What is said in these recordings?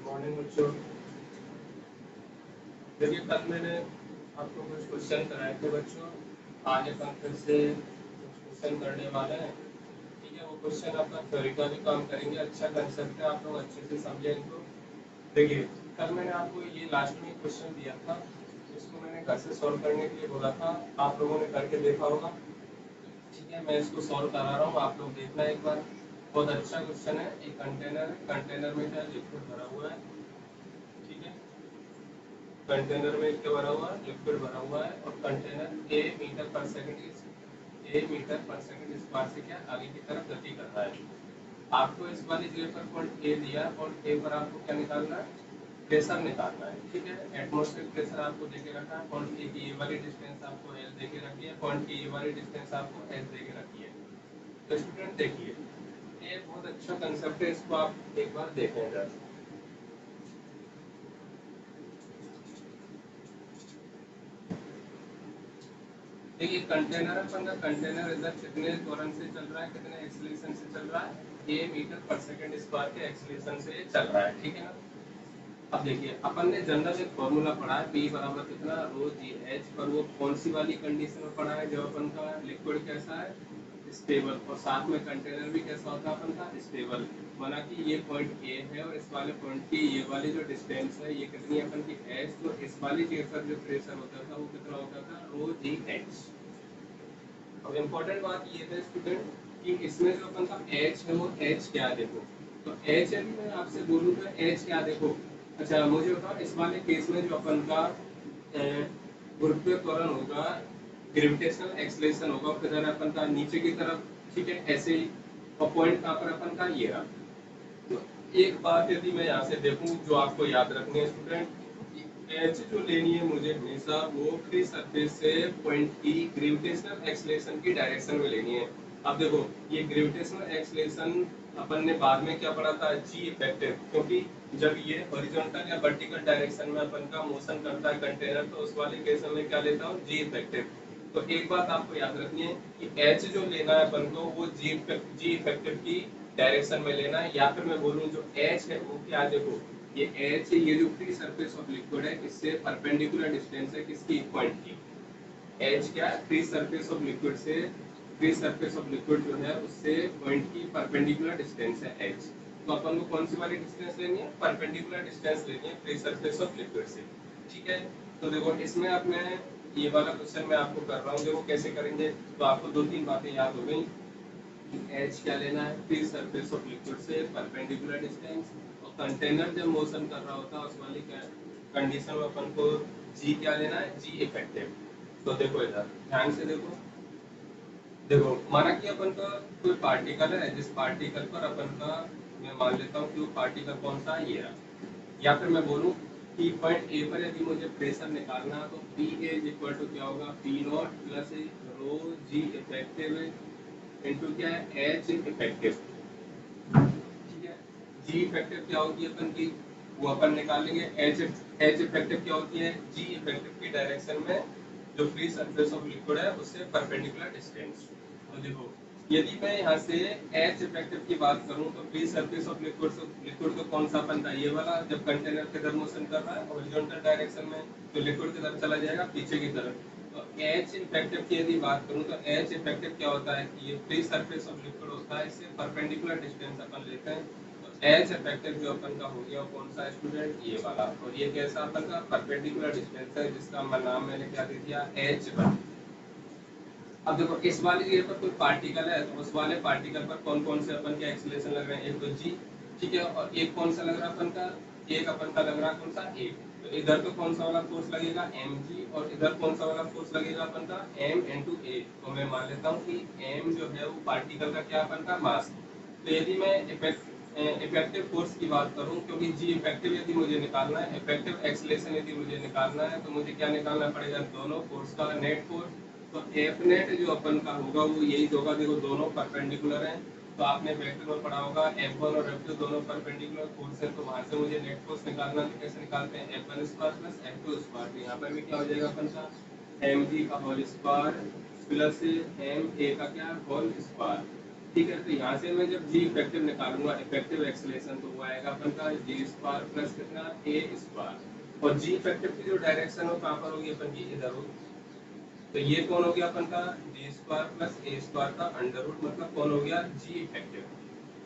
Morning बच्चों। देखिए कल मैंने आपको कुछ क्वेश्चन कराए थे बच्चों। आज अपन फिर से कुछ क्वेश्चन करने वाले हैं। ठीक है, वो क्वेश्चन आपका थ्योरी का भी काम करेंगे। अच्छा कंसेप्ट है, आप लोग अच्छे से समझें इनको। देखिए कल मैंने आपको ये लास्ट में क्वेश्चन दिया था, इसको मैंने घर से सॉल्व करने के लिए बोला था। आप लोगों ने करके देखा होगा। ठीक है, मैं इसको सॉल्व करा रहा हूँ, आप लोग देखना एक बार। बहुत अच्छा क्वेश्चन है। एक कंटेनर है, कंटेनर में क्या लिक्विड भरा हुआ है। ठीक है, कंटेनर में क्या भरा हुआ है, लिक्विड भरा हुआ है। और कंटेनर ए मीटर पर सेकंड स्क्वायर से क्या आगे की तरफ गति कर रहा है। आपको इस वाली जगह पर पॉइंट ए दिया, पॉइंट ए पर आपको क्या निकालना है, प्रेशर निकालना है। ठीक है, एटमॉस्फेरिक प्रेशर आपको देके रखा है। पॉइंट ए की ये वाली डिस्टेंस आपको एल देके रखी है, पॉइंट की ये वाली डिस्टेंस आपको एस देके रखी है। तो स्टूडेंट देखिए, ये बहुत अच्छा कंसेप्ट है, इसको आप एक बार देखें जरा। देखिए कंटेनर अपन का, कंटेनर इधर कितने त्वरण से चल रहा है, कितने एक्सीलरेशन से चल रहा है, ए मीटर पर सेकंड स्क्वायर के एक्सीलरेशन से चल रहा है। ठीक है ना। अब देखिए अपन ने जनरल एक फॉर्मूला पढ़ा है, पी बराबर कितना रो जी एच, पर वो कौन सी वाली कंडीशन में पढ़ा है, जब अपन का लिक्विड कैसा है, स्टेबल, और साथ में कंटेनर भी कैसा होता है अपन का, स्टेबल। माना कि ये पॉइंट ए है और इस वाले पॉइंट की ये वाली जो डिस्टेंस है ये कितनी है अपन की एच, तो इस वाली जगह पर जो प्रेशर होता था वो कितना होता था, रो जी एच। अब इम्पोर्टेंट बात ये है स्टूडेंट कि इसमें जो अपन का एच है वो एच क्या देखो। तो एच यदि मैं आपसे बोलूँ तो एच क्या देखो। अच्छा मुझे बताओ, इस वाले केस में जो अपन का गुरुत्वीय त्वरण होगा, ग्रेविटेशनल एक्सलेशन होगा, वो किधर है अपन का, नीचे की तरफ। ठीक है, ऐसे ही। और पॉइंट कहाँ पर अपन का, ये रहा। तो एक बात यदि मैं यहाँ से देखूं जो आपको याद रखनी है स्टूडेंट, एच जो लेनी है मुझे हमेशा वो फ्री सरफेस से पॉइंट की ग्रेविटेशनल एक्सलेशन की डायरेक्शन में लेनी है। अब देखो ये ग्रेविटेशनल एक्सलेशन अपन ने बाद में क्या पढ़ा था, जी इफेक्टिव, क्योंकि जब ये हॉरिजॉन्टल या वर्टिकल डायरेक्शन में अपन का मोशन करता है कंटेनर, तो उस वाले केस में मैं क्या लेता हूँ, जी इफेक्टिव। तो एक बात आपको याद रखनी है कि एच जो लेना है अपन को वो जी इफेक्टिव की डायरेक्शन में लेना है। या फिर मैं बोलूँ जो एच है वो क्या, देखो ये एच है, ये जो फ्री सरफेस ऑफ लिक्विड है इससे परपेंडिकुलर डिस्टेंस है किसकी, पॉइंट की। एच क्या है, फ्री सरफेस ऑफ लिक्विड से, फ्री सरफेस ऑफ लिक्विड जो है उससे पॉइंट की परपेंडिकुलर डिस्टेंस है एच। तो अपन को कौन सी वाली डिस्टेंस लेनी है, परपेंडिकुलर डिस्टेंस लेनी है फ्री सरफेस ऑफ लिक्विड से। ठीक है, तो देखो इसमें अब मैं ये वाला क्वेश्चन मैं आपको कर रहा हूँ, देखो कैसे करेंगे। तो आपको दो तीन बातें याद हो गई। एच क्या लेना है, फ्री सरफेस ऑफ लिक्विड से परपेंडिकुलर डिस्टेंस। और कंटेनर जब मोशन कर रहा होता है उस वाली कंडीशन में अपन को जी क्या लेना है, जी इफेक्टिव। तो देखो इधर ध्यान से देखो, देखो माना कि अपन का कोई पार्टिकल है, जिस पार्टिकल पर अपन का, मैं मान लेता हूँ कि वो पार्टिकल कौन सा है, ये रहा। या फिर मैं बोलूँ कि पॉइंट ए पर यदि मुझे प्रेशर निकालना है तो P A is equal to क्या होगा, P not plus rho G effective into क्या है, एच इफेक्टिव। ठीक है, जी इफेक्टिव क्या होती है अपन की, वो अपन निकालेंगे। एच एच इफेक्टिव क्या होती है, जी इफेक्टिव की डायरेक्शन में जो फ्री सरफेस ऑफ लिक्विड है उससे परपेंडिकुलर डिस्टेंस। तो देखो यदि मैं यहाँ से एच इफेक्टिव की बात करूँ तो free surface of liquid, liquid तो कौन सा बनता है, ये वाला, जब कंटेनर किधर मोशन कर रहा है हॉरिजॉन्टल डायरेक्शन में, तो लिक्विड किधर चला जाएगा, पीछे की तरफ। तो एच इफेक्टिव की यदि बात करूं तो एच इफेक्टिव क्या होता है कि ये फ्री सरफेस ऑफ लिक्विड होता है, इससे परपेंडिकुलर डिस्टेंस अपन लेते हैं। तो एच इफेक्टिव जो अपन का हो गया वो कौन सा स्टूडेंट, ये वाला। और ये कैसा अपन का परपेंडिकुलर डिस्टेंस है, जिसका नाम मैंने क्या दे दिया, एच वन। अब देखो इस वाली जगह पर कोई पार्टिकल है तो उस वाले पार्टिकल पर कौन कौन से अपन के एक्सीलरेशन लग रहे हैं, एक तो जी। ठीक है, और एक कौन सा लग रहा है अपन का, एक अपन का लग रहा है कौन सा, ए। तो इधर तो कौन सा वाला फोर्स लगेगा, एम जी, और इधर कौन सा वाला फोर्स लगेगा अपन का, एम इंटू ए। तो मैं मान लेता हूँ कि एम जो है वो पार्टिकल का क्या अपन का मास। तो यदि मैं इफेक्टिव फोर्स की बात करूं, क्योंकि जी इफेक्टिव यदि मुझे निकालना है, इफेक्टिव एक्सीलरेशन यदि मुझे निकालना है, तो मुझे क्या निकालना पड़ेगा, दोनों फोर्स का नेट फोर्स। तो एफ नेट जो अपन का होगा वो यही होगा, देखो दोनों परपेंडिकुलर हैं। तो आपने वेक्टर में पढ़ा होगा F1 और F2 दोनों परपेंडिकुलर फोर्स है, तो वहां से मुझे नेट फोर्स निकालना, तो कैसे निकालते हैं, F1 square plus F2 square. तो यहाँ पर भी क्या हो जाएगा अपन का, mg का होल स्क्वायर प्लस ma का क्या होल स्क्वायर। ठीक है, तो यहाँ से मैं जब जी इफेक्टिव निकालूंगा, इफेक्टिव एक्सेलरेशन, तो वो आएगा अपन का जी स्क्वायर प्लस कितना ए स्क्वायर, और जी इफेक्टिव की जो डायरेक्शन हो कहाँ पर होगी अपन की, इधर होगी। तो ये कौन हो गया अपन का जी स्क्वायर प्लस ए स्क्वायर का अंडर रूट, मतलब कौन हो गया जी इफेक्टिव।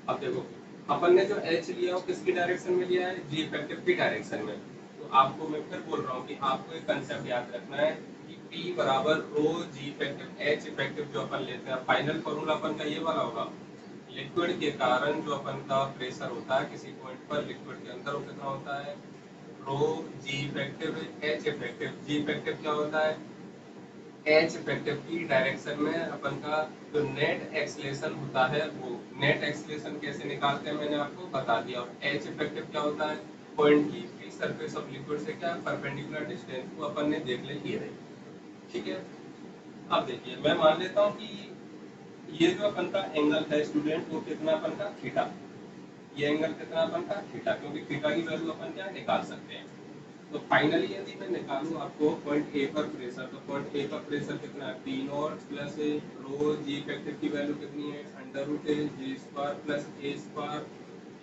अब देखो अपन ने जो एच लिया वो किसकी डायरेक्शन में लिया है, जी इफेक्टिव की डायरेक्शन में। तो आपको मैं फिर बोल रहा हूँ कि आपको एक कंसेप्ट याद रखना है कि P बराबर रो जी इफेक्टिव एच इफेक्टिव जो अपन लेते हैं, फाइनल फॉर्मूला अपन का ये वाला होगा। लिक्विड के कारण जो अपन का प्रेशर होता है किसी पॉइंट पर लिक्विड के अंदर, वो कितना होता है रो जी इफेक्टिव एच इफेक्टिव। जी इफेक्टिव क्या होता है, एच इफेक्टिव की डायरेक्शन में अपन का जो नेट एक्सलेशन होता है, वो नेट एक्सलेशन कैसे निकालते हैं मैंने आपको बता दिया। और एच इफेक्टिव क्या होता है, पॉइंट की फ्री सरफेस ऑफ लिक्विड से क्या परपेंडिकुलर डिस्टेंस को अपन ने देख ले ये रही। ठीक है, अब देखिए मैं मान लेता हूँ कि ये जो अपन का एंगल है स्टूडेंट, वो कितना अपन का थीटा, ये एंगल कितना अपन का थीटा, क्योंकि थीटा की वैल्यू अपन क्या निकाल सकते हैं। तो फाइनली यदि मैं निकालूं आपको पॉइंट ए पर प्रेशर, तो पॉइंट ए पर प्रेशर कितना है P not plus rho G effective की वैल्यू कितनी है under root G square plus ए स्क्वायर।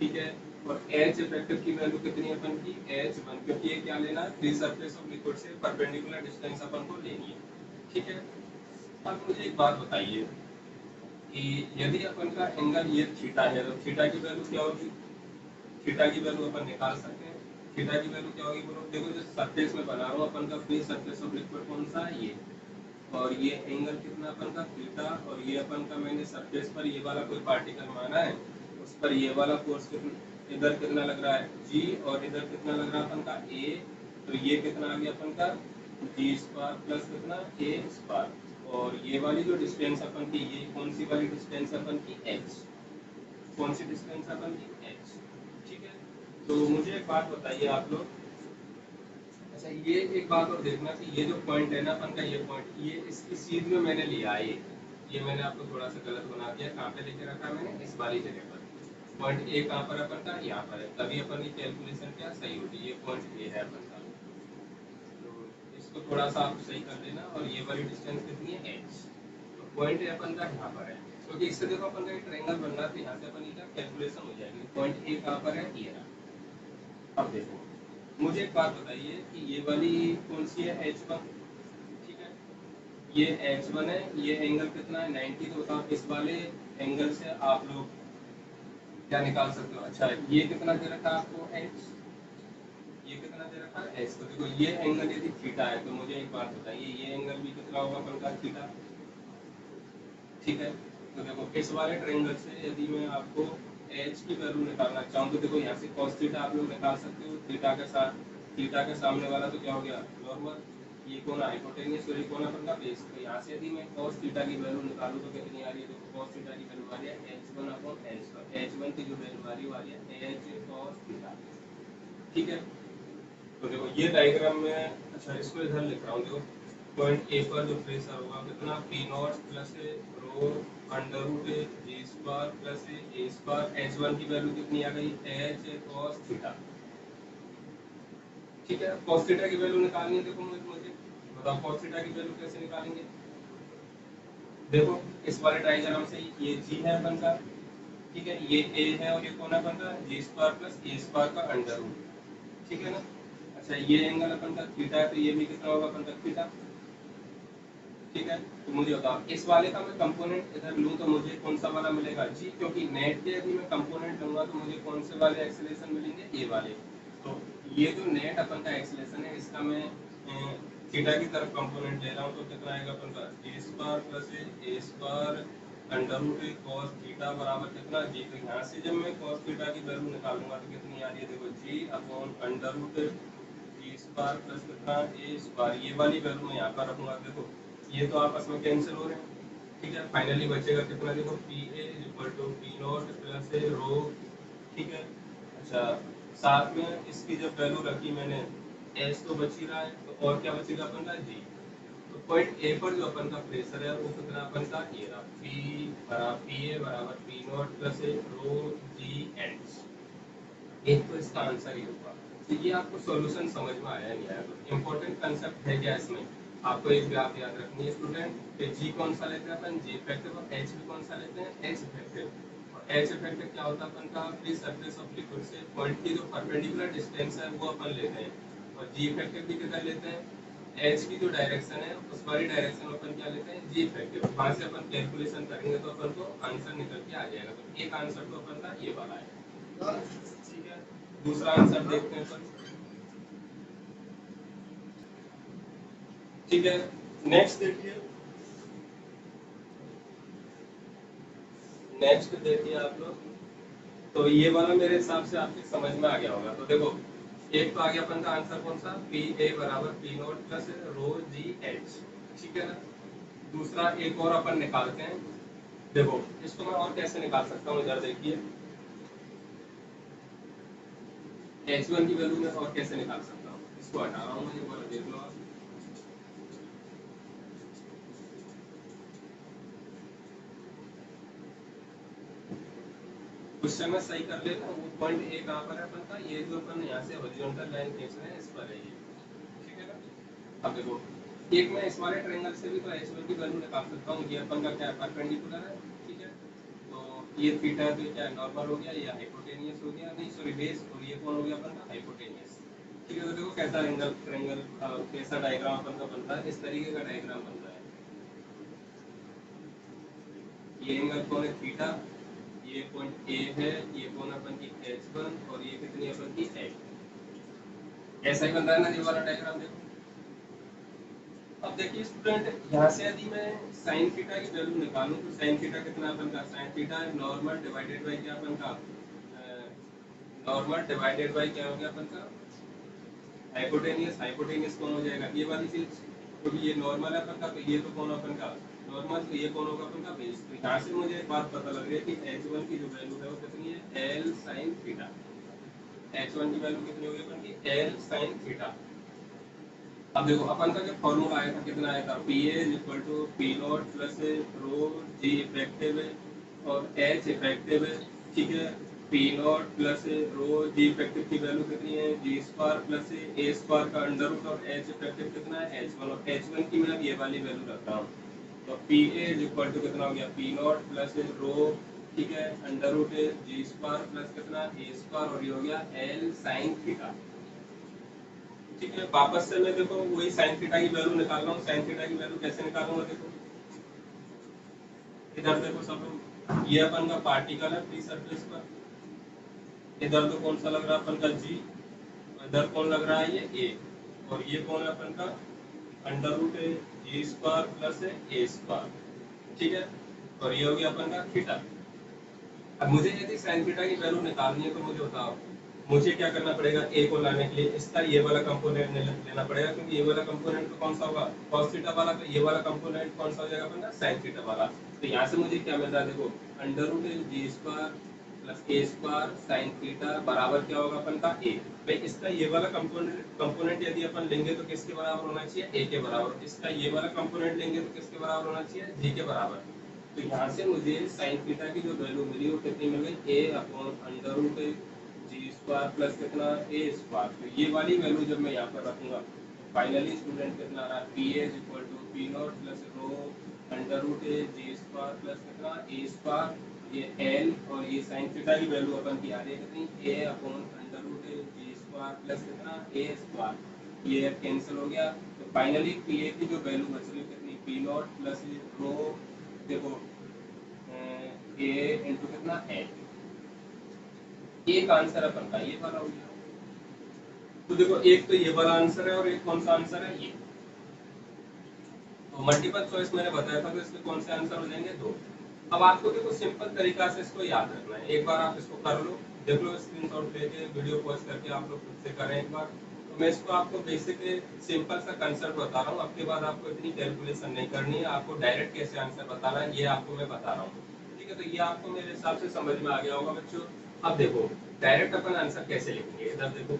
ठीक है, और एच इफेक्टिव की वैल्यू कितनी है अपन की एच वन, क्योंकि ये क्या लेना है फ्री सरफेस ऑफ लिक्विड से परपेंडिकुलर डिस्टेंस अपन को लेनी है। ठीक है, अब मुझे एक बात बताइए कि यदि अपन का एंगल ये थीटा है, तो थीटा की वैल्यू क्या होगी, थीटा की वैल्यू अपन निकाल सकते हैं। थीटा की वैल्यू क्या होगी बोलो, देखो जो सरफेस में बना रहा हूँ अपन का फ्री सरफेस ऑफ लिक्विड कौन सा है ये, और ये एंगल कितना अपन का थीटा, और ये अपन का मैंने सरफेस पर ये वाला कोई पार्टिकल माना है, उस पर ये वाला फोर्स इधर कितना लग रहा है जी, और इधर कितना लग रहा है अपन का ए। तो ये कितना आ गया अपन का जी स्क्वायर प्लस कितना ए स्क्वायर, और ये वाली जो डिस्टेंस अपन की, ये कौन सी वाली डिस्टेंस अपन की एच, कौन सी डिस्टेंस अपन की एच। ठीक है, तो मुझे एक बात बताइए आप लोग, अच्छा ये एक बात और देखना कि ये जो पॉइंट है ना अपन का, ये पॉइंट ये इसकी सीध में मैंने लिया है, ये मैंने आपको थोड़ा सा गलत बना दिया, कहाँ पे लेके रखा है मैंने इस वाली जगह पर। पॉइंट ए कहाँ पर अपन का यहाँ पर है, तभी अपन की कैलकुलेशन क्या सही होगी, ये पॉइंट ए है अपन का। तो इसको थोड़ा सा आप सही कर देना, और ये वाली डिस्टेंस कितनी है एच, तो पॉइंट ए अपन का यहाँ पर है, क्योंकि इससे देखो अपन का एक ट्रायंगल बन रहा है, तो यहाँ से अपन की क्या कैलकुलेशन हो जाएगी। पॉइंट ए कहाँ पर है ये रहा। अब देखो मुझे एक बात बताइए कि ये वाली कौन सी है H1। ठीक है, ये H1 है, ये एंगल कितना है 90, तो बताओ इस वाले एंगल से आप लोग क्या निकाल सकते हो। अच्छा ये कितना दे रखा है आपको H, ये कितना दे रखा है H, तो देखो ये एंगल यदि थीटा है, तो मुझे एक बात बताइए ये एंगल भी कितना होगा अपन का थीटा। ठीक है, तो देखो इस वाले ट्रायंगल से यदि मैं आपको एच की वैल्यू निकालना चाहूँ, तो देखो यहाँ से cos थीटा आप लोग निकाल सकते हो, थीटा के साथ थीटा के सामने वाला तो क्या हो गया नॉर्मल, ये कोण हाइपोटेन्यूस और ये कोण अपन का बेस। तो यहाँ से यदि मैं cos थीटा की वैल्यू निकालूँ तो कितनी आ रही है, देखो cos थीटा की वैल्यू आ रही है h1 अपॉन h, तो h1 की जो वैल्यू आ रही है h cos थीटा। ठीक है, तो देखो ये डायग्राम में, अच्छा इसको इधर लिख रहा हूँ, देखो पॉइंट ए पर जो प्रेशर होगा कितना P not plus rho under root G square plus A square, H one की वैल्यू कितनी आ गई एच कॉस थीटा। ठीक है, कॉस थीटा की वैल्यू निकालनी है, देखो मुझे बताओ कॉस थीटा की वैल्यू कैसे निकालेंगे। देखो इस वाले डायग्राम से ये जी है अपन का, ठीक है ये ए है, और ये कौन है अपन का जी स्क्वायर प्लस ए स्क्वायर का अंडर रूट। ठीक है ना, अच्छा ये एंगल अपन का थीटा है, तो ये भी कितना होगा अपन का थीटा। ठीक है, तो मुझे बताओ इस वाले का मैं कंपोनेंट इधर लूँ तो मुझे कौन सा वाला मिलेगा जी, क्योंकि नेट के यदि मैं कंपोनेंट लूंगा तो मुझे कौन से वाले एक्सेलरेशन मिलेंगे ये वाले। तो ये जो नेट अपन का एक्सेलरेशन है इसका मैं थीटा की तरफ कंपोनेंट ले रहा हूँ, तो कितना आएगा अपन का जी स्क्वायर प्लस ए square under root cos theta बराबर कितना जी। तो यहाँ से जब मैं कॉस थीटा की वैल्यू निकालूंगा तो कितनी आ रही है, देखो जी upon under root G square plus कितना ए स्क्वायर, ये वाली वैल्यू मैं यहाँ पर रखूंगा। देखो ये तो आपस में कैंसिल हो रहे हैं। ठीक है, फाइनली बचेगा कितना, देखो P A equal to P not plus A rho. ठीक है, अच्छा साथ में इसकी जब वैल्यू रखी मैंने एस तो बच ही रहा है, तो और क्या बचेगा अपन का जी। तो पॉइंट ए पर जो अपन का प्रेशर है वो कितना अपन का ये रहा पी ए बराबर P not plus A rho G and, एक तो इसका आंसर ही होगा। तो ये आपको सॉल्यूशन समझ में आया नहीं आया, तो इम्पोर्टेंट कंसेप्ट है क्या इसमें आपको एक बात याद रखनी है स्टूडेंट कि जी कौन सा लेते हैं अपन, जी इफेक्टिव, और एच भी कौन सा लेते हैं, एच इफेक्टिव। और एच इफेक्टिव क्या होता है अपन का, फ्री सरफेस ऑफ लिक्विड से पॉइंट की जो परपेंडिकुलर डिस्टेंस है वो अपन लेते हैं। और जी इफेक्टिव भी कितना लेते हैं, एच की जो डायरेक्शन है उस वाली डायरेक्शन में अपन क्या लेते हैं, जी इफेक्टिव। वहां से अपन कैलकुलेशन करेंगे तो अपन को आंसर निकल के आ जाएगा। तो एक आंसर तो अपन का ये वाला है, ठीक है। दूसरा आंसर देखते हैं अपन, ठीक है। नेक्स्ट देखिए, नेक्स्ट देखिए आप लोग। तो ये वाला मेरे हिसाब से आपके समझ में आ गया होगा। तो देखो, एक तो आ गया अपन का आंसर कौन सा, पी ए बराबर P not plus rho ji H, ठीक है ना। दूसरा एक और अपन निकालते हैं। देखो इसको मैं और कैसे निकाल सकता हूँ, इधर देखिए, एच वन की वैल्यू में और कैसे निकाल सकता हूँ, इसको हटा रहा हूँ मैं, ये वाला देख लो आप। क्वेश्चन में सही कर लेना, वो पॉइंट ए कहाँ पर है अपन का, ये जो अपन यहाँ से हॉरिजॉन्टल लाइन खींच रहे हैं इस पर है ये, ठीक है ना। अब देखो, एक मैं इस वाले ट्रायंगल से भी तो एच वन की वैल्यू निकाल सकता हूँ। ये अपन का क्या है, परपेंडिकुलर है, ठीक है। तो ये थीटा है, तो ये क्या है, नॉर्मल हो गया, ये हाइपोटेनियस हो गया, नहीं सॉरी बेस, और ये कौन हो गया अपन का, हाइपोटेनियस, ठीक है। तो देखो कैसा एंगल ट्रायंगल, कैसा डायग्राम अपन का बनता है, इस तरीके का डायग्राम बनता है। ये एंगल कौन है, थीटा, ये पॉइंट ए है, ये कौन अपन की एच वन, और ये कितनी अपन की एच। ऐसा ही बनता है ना ये वाला डायग्राम, देखो। अब देखिए स्टूडेंट, यहाँ से यदि मैं साइन थीटा की वैल्यू निकालूं तो साइन थीटा कितना अपन का, sine theta normal divided by क्या अपन का, नॉर्मल डिवाइडेड बाई क्या हो गया अपन का, हाइपोटेनियस। हाइपोटेनियस कौन हो जाएगा, ये वाली चीज, क्योंकि ये नॉर्मल है अपन का, तो ये तो कौन अपन का नॉर्मल, तो ये कौन होगा अपन का बेस। तो यहाँ से मुझे एक बात पता लग रही है कि एच वन की जो वैल्यू है वो कितनी है, L sine theta. H one की वैल्यू कितनी होगी अपन की, एल साइन थीटा। अब देखो अपन का जो फॉर्मूला आया था कितना आया था, P A equal to P not plus rho G effective और एच इफेक्टिव, ठीक है। P not plus rho G effective की वैल्यू कितनी है, जी स्क्वायर प्लस ए स्क्वायर का अंडर रूट, और एच इफेक्टिव कितना है, एच वन, और एच वन की मैं ये वाली वैल्यू रख रहा हूँ। तो पी ए इक्वल टू कितना हो गया, पी नॉट प्लस रो, ठीक है, under root G square plus कितना ए स्क्वायर, और ये हो गया एल साइन थीटा, ठीक है। वापस से मैं देखो वही साइन थीटा की वैल्यू निकाल रहा हूँ। साइन थीटा की वैल्यू कैसे निकालूंगा, देखो इधर देखो सब लोग, ये अपन का पार्टिकल है फ्री सरफेस पर, इधर तो कौन सा लग रहा है अपन का जी, इधर कौन लग रहा है, ये ए, और ये कौन है अपन का under root G square plus ए स्क्वायर, ठीक है। और ये हो गया अपन का थीटा। अब मुझे यदि साइन थीटा की वैल्यू निकालनी है तो मुझे बताओ, मुझे क्या करना पड़ेगा, ए को लाने के लिए इसका ये वाला कंपोनेंट लेना पड़ेगा, क्योंकि ये वाला कंपोनेंट तो कौन सा होगा, cos थीटा वाला, तो ये वाला कंपोनेंट कौन सा हो जाएगा अपना, sin थीटा वाला। तो यहाँ से मुझे क्या मिल रहा है, देखो under root G square plus ए स्क्वायर साइन थीटा बराबर क्या होगा अपन का ए। भाई इसका ये वाला कंपोनेंट यदि अपन लेंगे तो किसके बराबर होना चाहिए, ए के बराबर। इसका ये वाला कंपोनेंट लेंगे तो किसके बराबर होना चाहिए, जी के बराबर। तो यहाँ से मुझे साइन थीटा की जो वैल्यू मिली वो कितनी मिल गई, ए upon under root G square plus कितना ए स्क्वायर। तो ये वाली वैल्यू जब मैं यहाँ पर रखूंगा तो फाइनली स्टूडेंट कितना आ रहा है, P is equal to P not plus rho under root G square plus कितना ए स्क्वायर, ये एल, और ये साइन थीटा की वैल्यू अपन की आ रही है कितनी, A upon under root G square plus कितना ए स्क्वायर, ये कैंसिल हो गया। तो फाइनली पी ए की जो वैल्यू बच रही है कितनी, पी नॉट प्लस रो, देखो ए इंटू कितना है, एक आंसर अपन का ये वाला हो गया। तो देखो एक तो ये वाला आंसर है और एक कौन सा आंसर है, ये। तो मल्टीपल चॉइस मैंने बताया था, तो इसके कौन से आंसर हो जाएंगे, दो। अब आपको देखो सिंपल तरीका से इसको याद रखना है, एक बार आप इसको कर लो, देख लो स्क्रीनशॉट लेके वीडियो पॉज करके आप लोग खुद से करें एक बार। तो मैं इसको आपको बेसिक सिंपल सा कंसेप्ट बता रहा हूँ, अब के बाद आपको इतनी कैलकुलेशन नहीं करनी है, आपको डायरेक्ट कैसे आंसर बताना है ये आपको मैं बता रहा हूँ, ठीक है। तो ये आपको मेरे हिसाब से समझ में आ गया होगा बच्चों। अब देखो डायरेक्ट अपन आंसर कैसे लिखेंगे, इधर देखो,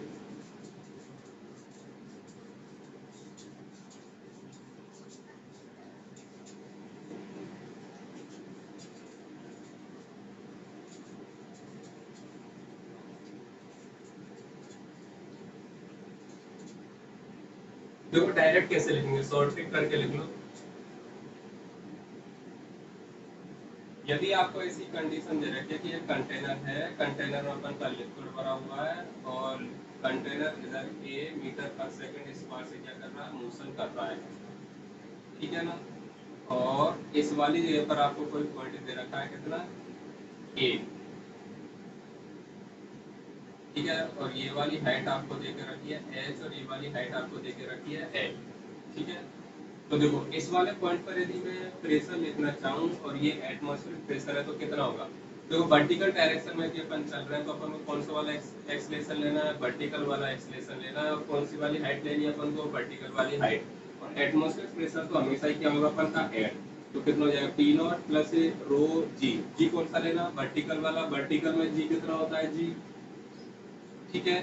देखो डायरेक्ट कैसे लिखेंगे, शॉर्ट ट्रिक करके लिख लो। यदि आपको ऐसी कंडीशन दे रखी है कि एक कंटेनर है, कंटेनर में अपन का लिक्विड भरा हुआ है और कंटेनर इधर ए मीटर पर सेकंड स्क्वायर से क्या कर रहा है, मोशन कर रहा है, ठीक है ना। और इस वाली जगह पर आपको कोई पॉइंट दे रखा है कितना, ए, ठीक है। और ये वाली हाइट आपको देके रखी है एच और ये वाली हाइट आपको देके रखी है एल, ठीक है। तो देखो इस वाले पॉइंट पर यदि मैं प्रेशर लिखना चाहूँ और ये एटमॉस्फेरिक प्रेशर है तो कितना होगा। देखो वर्टिकल डायरेक्शन में यदि अपन चल रहे हैं तो अपन को कौन सा वाला एक्सलेशन लेना है, वर्टिकल वाला एक्सलेशन लेना है। और कौन सी वाली हाइट लेनी है अपन को, वर्टिकल वाली हाइट। और एटमॉस्फेरिक प्रेशर तो हमेशा ही क्या होगा अपन का एट, तो कितना हो जाएगा पी नॉट प्लस रो जी। जी कौन सा लेना, वर्टिकल वाला, वर्टिकल में जी कितना होता है जी, ठीक है।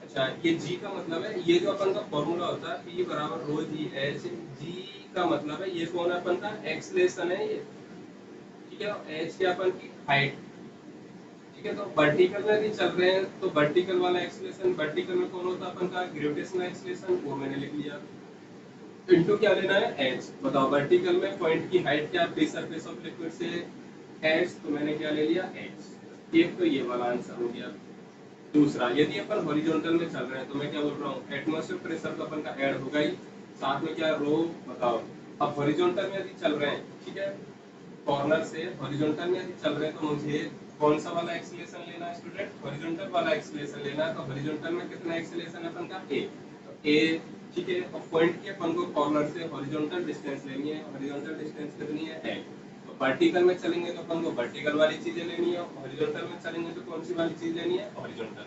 अच्छा ये जी का मतलब है, ये जो अपन का फॉर्मूला होता है पी बराबर रो जी एच, जी का मतलब है ये कौन है अपन का एक्सलेशन है ये, ठीक है। एच क्या अपन की हाइट, ठीक है। तो वर्टिकल में भी चल रहे हैं तो वर्टिकल वाला एक्सलेशन, वर्टिकल में कौन होता है अपन का ग्रेविटेशनल एक्सलेशन, वो मैंने लिख लिया। इनटू क्या लेना है एच, बताओ वर्टिकल में पॉइंट की हाइट क्या है, फ्री सरफेस ऑफ लिक्विड से एच, तो मैंने क्या ले लिया एच। एक तो ये वाला आंसर हो गया। दूसरा यदि अपन हॉरिजॉन्टल में चल रहे हैं तो मैं क्या बोल रहा हूँ, एटमॉस्फेरिक प्रेशर तो अपन का ऐड होगा ही, साथ में क्या रो, बताओ। अब हॉरिजॉन्टल में यदि चल रहे हैं, ठीक है, कॉर्नर से हॉरिजॉन्टल में यदि चल रहे हैं तो मुझे कौन सा वाला एक्सीलरेशन लेना है स्टूडेंट, हॉरिजॉन्टल वाला एक्सीलरेशन लेना है। तो हॉरिजॉन्टल में कितना एक्सीलरेशन है अपन का ए, तो ए, ठीक है। और पॉइंट की अपन को कॉर्नर से हॉरिजॉन्टल डिस्टेंस लेनी है, हॉरिजॉन्टल डिस्टेंस कितनी है एल। तो वर्टिकल में चलेंगे तो अपन को वर्टिकल वाली चीजें लेनी है, हॉरिजॉन्टल में चलेंगे तो कौन सी वाली चीज लेनी है, हॉरिजॉन्टल,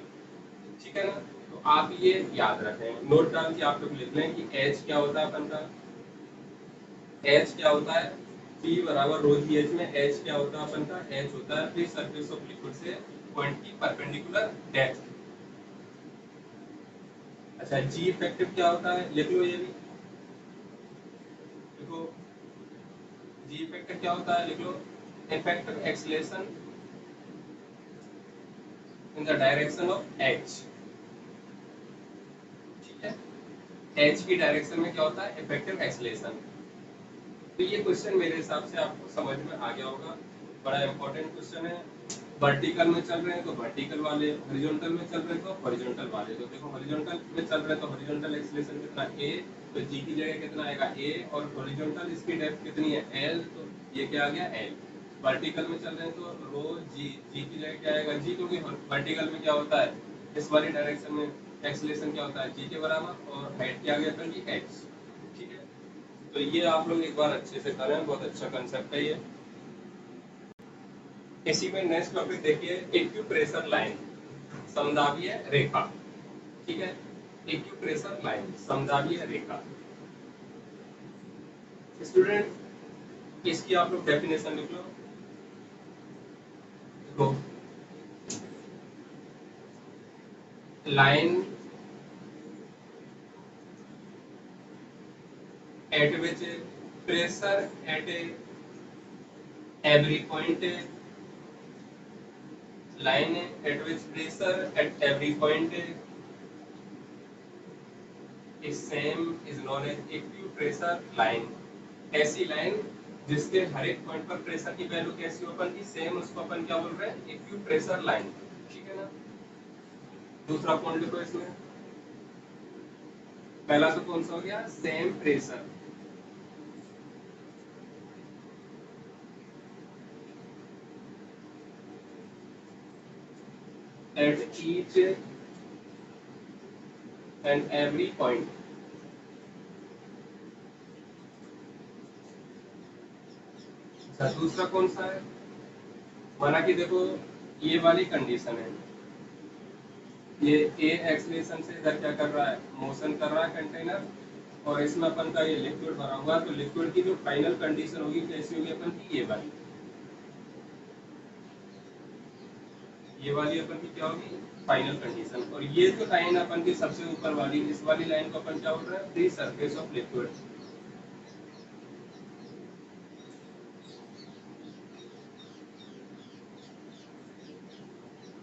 ठीक है ना। तो आप ये याद रखें, नोट डाल के आप लोग लिख लें कि एच क्या होता है अपन का, एच क्या होता है, पी बराबर रो जी एच में एच क्या होता है अपन का, एच होता है फ्री सरफेस ऑफ लिक्विड से पॉइंट की परपेंडिकुलर डेप्थ। अच्छा जी इफेक्टिव क्या होता है, लिख लो ये भी, देखो जी इफेक्टिव क्या होता है लिख लो, effective acceleration in the direction of H, ठीक है। एच की डायरेक्शन में क्या होता है, इफेक्टिव एक्सीलरेशन। तो ये क्वेश्चन मेरे हिसाब से आपको समझ में आ गया होगा, बड़ा इंपॉर्टेंट क्वेश्चन है। वर्टिकल में चल रहे हैं तो वर्टिकल वाले, हॉरिजॉन्टल में चल रहे हैं तो हॉरिजॉन्टल वाले। तो देखो हॉरिजॉन्टल में चल रहे हैं तो हॉरिजॉन्टल एक्सीलरेशन कितना ए, तो जी की जगह कितना आएगा ए, और हॉरिजॉन्टल इसकी डेप्थ कितनी है एल, तो ये क्या आ गया एल। वर्टिकल में चल रहे हैं तो रो जी, जी की जगह क्या आएगा जी, क्योंकि वर्टिकल में क्या होता है इस वाली डायरेक्शन में एक्सीलरेशन क्या होता है जी के बराबर, और हाइट क्या आ गया अपन की एक्स, ठीक है। तो ये आप लोग एक बार अच्छे से करें, बहुत अच्छा कंसेप्ट है ये। इसी में नेक्स्ट टॉपिक देखिए, इक्विप्रेशर लाइन, समदाबीय रेखा, ठीक है। इक्विप्रेशर लाइन, समदाबीय रेखा। स्टूडेंट इसकी आप लोग डेफिनेशन लिख लो। देखो line at which pressure at every point, line at which pressure at every point is same is known as equipressure line. ऐसी लाइन जिसके हर एक पॉइंट पर प्रेशर की वैल्यू कैसी हो अपन की सेम, उसको अपन क्या बोल रहे हैं, इक्विप्रेशर लाइन, ठीक है ना। दूसरा पॉइंट लिखो इसमें, पहला तो कौन सा हो गया, same pressure at each and every point. अच्छा दूसरा कौन सा है, माना कि देखो ये वाली कंडीशन है, ये ए एक्सलेशन से इधर क्या कर रहा है, मोशन कर रहा है कंटेनर, और इसमें अपन का ये लिक्विड भरा हुआ है, तो लिक्विड की जो फाइनल कंडीशन होगी कैसी होगी अपन की, ये वाली, ये वाली अपन की क्या होगी फाइनल कंडीशन। और ये जो लाइन अपन की सबसे ऊपर वाली, इस वाली लाइन को अपन क्या बोल रहे हैं, फ्री सरफेस ऑफ लिक्विड।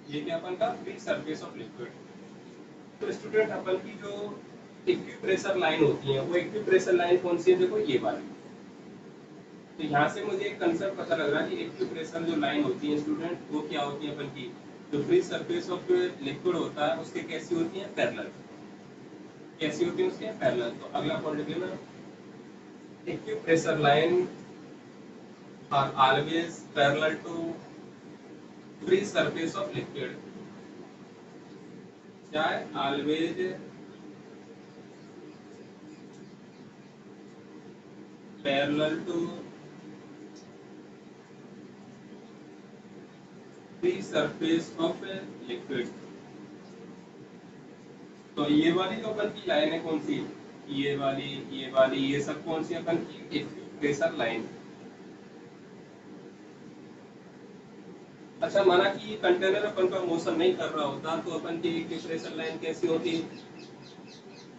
ये क्या अपन का फ्री सरफेस ऑफ लिक्विड। तो स्टूडेंट अपन की जो इक्विप्रेशर लाइन होती है। वो इक्विप्रेशर लाइन कौन सी है, देखो ये वाली। तो यहाँ से मुझे एक कंसेप्ट पता लग रहा है कि इक्विप्रेशर जो लाइन होती है स्टूडेंट, वो क्या होती है अपन की, जो फ्री सरफेस ऑफ लिक्विड होता है उसके कैसी होती है, पैरेलल। कैसी होती है उसके, पैरेलल। तो अगला पॉइंट लेना, equipressure line are always parallel to free surface of liquid. क्या है, always parallel to free surface of liquid. तो ये वाली जो अपन की लाइन है कौन सी, ये वाली ये सब कौन सी अपन की इक्विप्रेशर लाइन। अच्छा, माना कि ये कंटेनर अपन का मोशन नहीं कर रहा होता तो अपन की इक्विप्रेशर लाइन कैसी होती।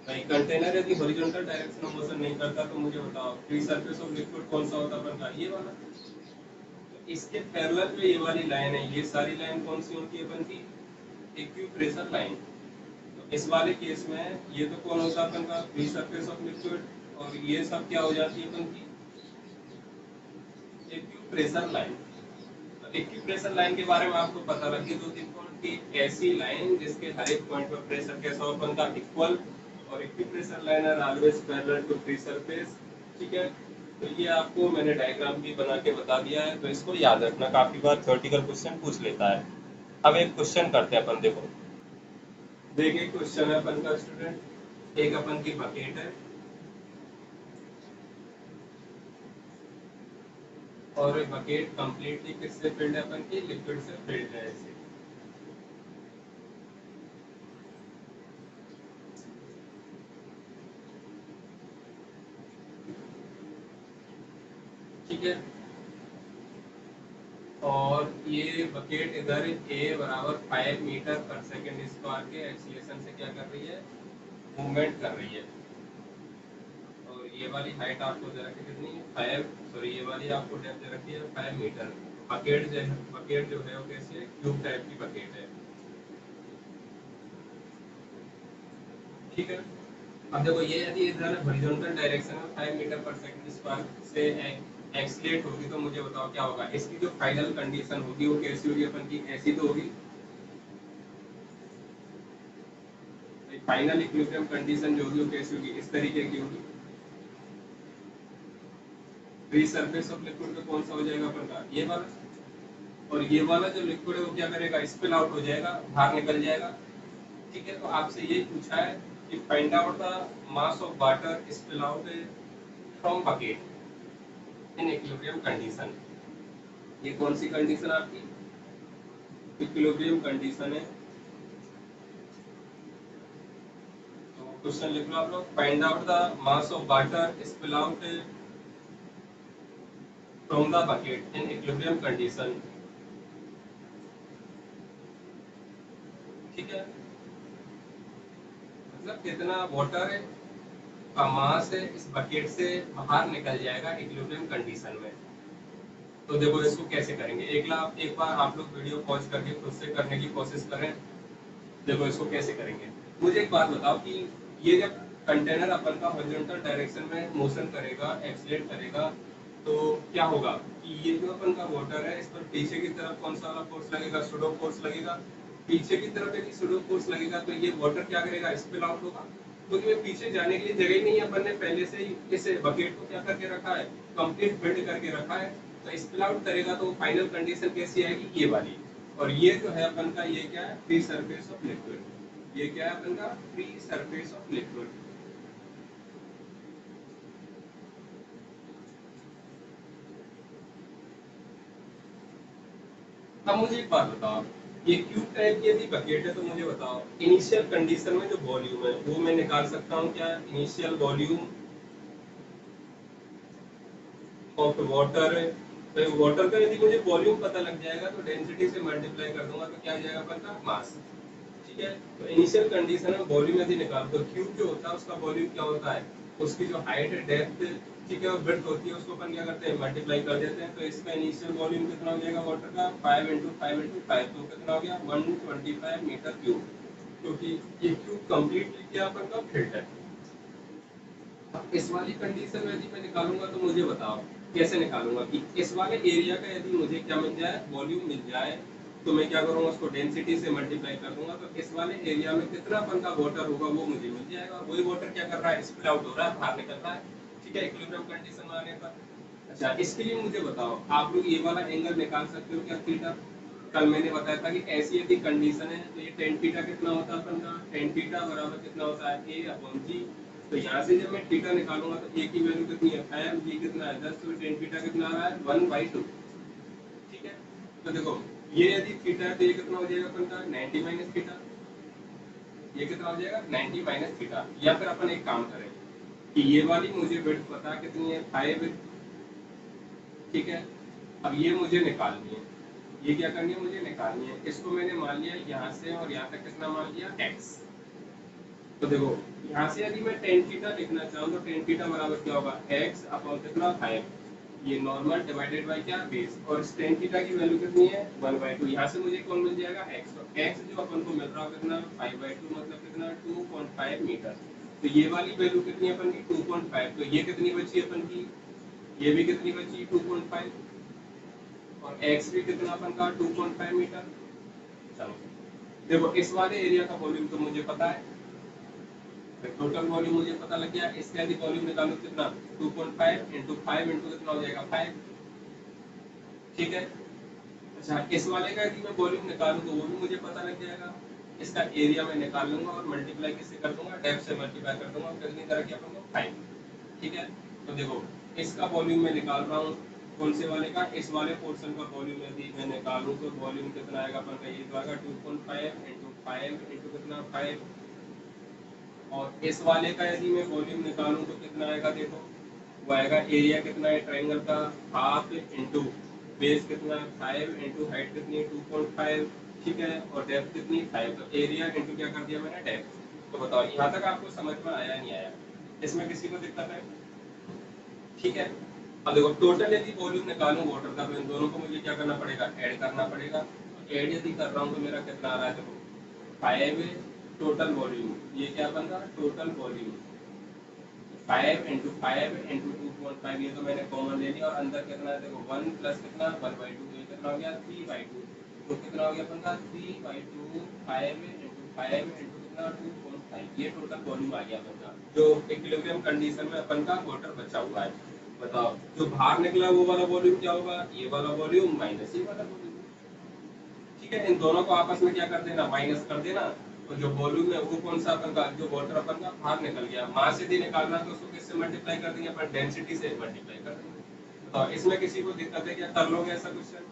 भाई कंटेनर यदि हॉरिजॉन्टल डायरेक्शन में मोशन नहीं करता तो मुझे बताओ फ्री सरफेस ऑफ लिक्विड कौन सा होता अपन का, ये वाला। तो इसके पैरेलल में ये वाली लाइन है, ये सारी लाइन कौन सी होती है अपन की, इक्विप्रेशर लाइन। तो इस वाले केस में ये तो कौन होता है अपन का, फ्री सरफेस ऑफ लिक्विड, और ये सब क्या हो जाती है अपन की, इक्विप्रेशर लाइन। तो इक्विप्रेशर लाइन के बारे में आपको पता लगी दो तीन पॉइंट की, ऐसी लाइन जिसके हर एक पॉइंट पर प्रेशर कैसा हो अपन का, इक्वल, और equipressure line are always parallel to free surface. ठीक है, तो ये आपको मैंने डायग्राम भी बना के बता दिया है, तो इसको याद रखना, काफी बार थ्योरेटिकल क्वेश्चन पूछ लेता है। अब एक क्वेश्चन करते हैं अपन, देखो देखिए क्वेश्चन है अपन का स्टूडेंट, एक अपन की बकेट है और बकेट कंप्लीटली किससे फिल्ड है अपन की, लिक्विड से फिल्ड है ऐसे। ठीक है, और ये बकेट इधर ए बराबर 5 मीटर पर सेकंड स्क्वायर के एक्सीलरेशन से क्या कर रही है, मूवमेंट कर रही है। और ये वाली हाइट आपको दे रखी कितनी है, 5, सॉरी ये वाली आपको डेप्थ दे रखी है 5 मीटर। बकेट जो है वो कैसी है, क्यूब टाइप की बकेट है। ठीक है, अब देखो ये यदि इधर हॉरिजॉन्टल डायरेक्शन में 5 मीटर पर सेकंड स्क्वायर से एक्सलेट होगी तो मुझे बताओ क्या होगा, इसकी जो फाइनल कंडीशन होगी वो कैसी होगी अपन की, ऐसी तो होगी। फाइनल इक्विलिब्रियम कंडीशन जो होगी वो कैसी होगी, इस तरीके की होगी। फ्री सरफेस ऑफ लिक्विड में कौन सा हो जाएगा अपन का, ये वाला। और ये वाला जो लिक्विड है वो क्या करेगा, स्पिल आउट हो जाएगा, बाहर निकल जाएगा। ठीक है, तो आपसे यही पूछा है कि find out the mass of water spill out from bucket in equilibrium condition. ये कौन सी कंडीशन आपकी, इक्विलिब्रियम कंडीशन है। तो क्वेश्चन लिख लो आप लोग, find out the mass of water spill out from the bucket in equilibrium condition. ठीक है, मतलब कितना वाटर है का मास है इस बकेट से बाहर निकल जाएगा इक्विलिब्रियम कंडीशन में। तो देखो इसको कैसे करेंगे, एक बार आप लोग वीडियो पॉज करके खुद से करने की कोशिश करें। देखो इसको कैसे करेंगे, मुझे एक बात बताओ कि ये जब कंटेनर अपन का हॉरिजॉन्टल डायरेक्शन में मोशन करेगा, एक्सीलरेट करेगा, तो क्या होगा कि ये जो अपन का वाटर है इस पर पीछे की तरफ कौन सा वाला फोर्स लगेगा, सुडो फोर्स लगेगा। पीछे की तरफ यदि सुडो फोर्स लगेगा तो ये वाटर क्या करेगा, स्पिल आउट होगा, क्योंकि ये पीछे जाने के लिए जगह ही नहीं है, अपन ने पहले से ही इस बकेट को क्या करके रखा है, कंप्लीट फिल्ड करके रखा है। तो स्पिल आउट करेगा तो फाइनल कंडीशन कैसी आएगी, ये वाली। और ये जो है अपन का, ये क्या है, फ्री सरफेस ऑफ लिक्विड। ये क्या है अपन का, फ्री सरफेस ऑफ लिक्विड। अब मुझे एक बात बताओ, ये क्यूब टाइप की यदि बकेट है तो मुझे बताओ इनिशियल कंडीशन में जो वॉल्यूम है वो मैं निकाल सकता हूँ क्या, इनिशियल वॉल्यूम ऑफ वाटर है। तो वाटर का यदि मुझे वॉल्यूम पता लग जाएगा तो डेंसिटी से मल्टीप्लाई कर दूंगा तो क्या आ जाएगा अपन का, मास। ठीक है, तो इनिशियल कंडीशन में वॉल्यूम यदि निकाल तो क्यूब जो होता है उसका वॉल्यूम क्या होता है, उसकी जो हाइट है, डेप्थ, ठीक है, और ब्रेड्थ होती है, उसको अपन क्या करते हैं, मल्टीप्लाई कर देते हैं। तो इसका इनिशियल वॉल्यूम कितना हो जाएगा वाटर का, 5 × 5 × 5, तो कितना हो गया, 125 मीटर क्यूब। क्योंकि ये क्यूब कंप्लीटली क्या अपन का फिल्ड है। इस वाली कंडीशन में यदि मैं निकालूंगा तो मुझे बताओ कैसे निकालूंगा कि इस वाले एरिया का यदि मुझे क्या मिल जाए, वॉल्यूम मिल जाए, तो मैं क्या करूंगा, उसको डेंसिटी से मल्टीप्लाई कर दूंगा, तो इस वाले एरिया में कितना अपन का वाटर होगा वो मुझे मिल जाएगा। वही वाटर क्या कर रहा है, स्पिल आउट हो रहा है, बाहर निकल रहा है, ठीक है, इक्विलिब्रियम कंडीशन में आने पर। अच्छा, इसके लिए मुझे बताओ, आप लोग ये वाला एंगल निकाल सकते हो क्या, थीटा? कल मैंने बताया था कि ऐसी यदि कंडीशन है तो ये टेन थीटा कितना होता है अपन का, टेन थीटा बराबर कितना होता है, ए अपॉन जी। तो यहाँ से जब मैं थीटा निकालूंगा तो ए की वैल्यू कितनी है, 5, जी कितना है 10, तो टेन थीटा कितना आ रहा है 1/2, ठीक है। तो देखो ये यदि थीटा है तो ये कितना हो जाएगा अपन का 90 माइनस थीटा, ये कितना हो जाएगा 90 माइनस थीटा। या फिर अपन एक काम करें कि ये वाली मुझे विड्थ पता कितनी है 5, ठीक है। अब ये मुझे निकालनी है, ये क्या करनी है, मुझे निकालनी है। इसको मैंने मान लिया यहाँ से और यहाँ तक कितना मान लिया x। तो देखो यहाँ से यदि मैं टेन थीटा लिखना चाहूँ तो टेन थीटा बराबर क्या होगा, x अपॉन कितना 5, ये नॉर्मल डिवाइडेड बाय क्या, बेस, और इस टेन थीटा की वैल्यू कितनी है 1/2। यहाँ से मुझे कौन मिल जाएगा x, तो x जो अपन को मिल रहा है कितना 5/2 मतलब कितना 2.5 मीटर। तो ये वाली वैल्यू कितनी है अपन की 2.5, तो ये कितनी बची अपन की, ये भी कितनी बची 2.5, और x भी कितना अपन का 2.5 मीटर। चलो देखो इस वाले एरिया का वॉल्यूम तो मुझे पता है, टोटल वॉल्यूम मुझे पता लग गया। इसका यदि वॉल्यूम निकालूं कितना 2.5 इंटू 5 इंटू कितना हो जाएगा 5, ठीक है। अच्छा, इस वाले का यदि मैं वॉल्यूम निकालूं तो वो भी मुझे पता लग जाएगा। इसका एरिया मैं निकाल लूंगा और मल्टीप्लाई किससे कर दूंगा, डेप्थ से मल्टीप्लाई कर दूंगा, कितनी तरह की अपन को 5, ठीक है। तो देखो इसका वॉल्यूम मैं निकाल रहा हूँ, कौन से वाले का, इस वाले पोर्शन का वॉल्यूम यदि मैं निकालूं तो वॉल्यूम कितना आएगा अपन का, ये तो आएगा 2.5 इंटू 5 इंटू कितना 5, और इस वाले का यदि मैं वॉल्यूम निकालूं तो कितना आएगा, देखो वो आएगा, एरिया कितना है ट्रायंगल का, हाफ इंटू बेस कितना है 5 इंटू हाइट कितनी है 2.5, ठीक है, और डेप्थ कितनी 5, तो एरिया इंटू क्या कर दिया मैंने डेप्थ। तो बताओ यहाँ तक आपको समझ में आया नहीं आया, इसमें किसी को दिक्कत है, ठीक है। अब देखो टोटल यदि वॉल्यूम निकालूं वाटर का तो इन दोनों को मुझे क्या करना पड़ेगा, ऐड करना पड़ेगा। ऐड यदि कर रहा हूँ तो मेरा कितना आ रहा है, देखो 5 टोटल वॉल्यूम, ये क्या बन रहा है टोटल वॉल्यूम 5 इंटू 5 इंटू 2.5, ये तो मैंने कॉमन ले लिया, और अंदर कितना है देखो 1 प्लस कितना 1/2, तो ये कितना हो गया 3/2, तो कितना हो गया अपन का 3/2, 5 इंटू 5 इंटू कितना 2.5, ये टोटल वॉल्यूम आ गया अपन का, जो इक्विलिब्रियम कंडीशन में अपन का वाटर बचा हुआ है। बताओ जो बाहर निकला वो वाला वॉल्यूम क्या होगा, ये वाला वॉल्यूम माइनस ये वाला वॉल्यूम, ठीक है। इन दोनों को आपस में क्या कर देना, माइनस कर देना। तो जो वॉल्यूम है वो कौन सा अपन का, जो वाटर अपन का बाहर निकल गया, मास यदि निकालना तो उसको किससे मल्टीप्लाई कर देंगे अपन, डेंसिटी से मल्टीप्लाई कर देंगे। तो इसमें किसी को दिक्कत है क्या, कर लोगे ऐसा क्वेश्चन,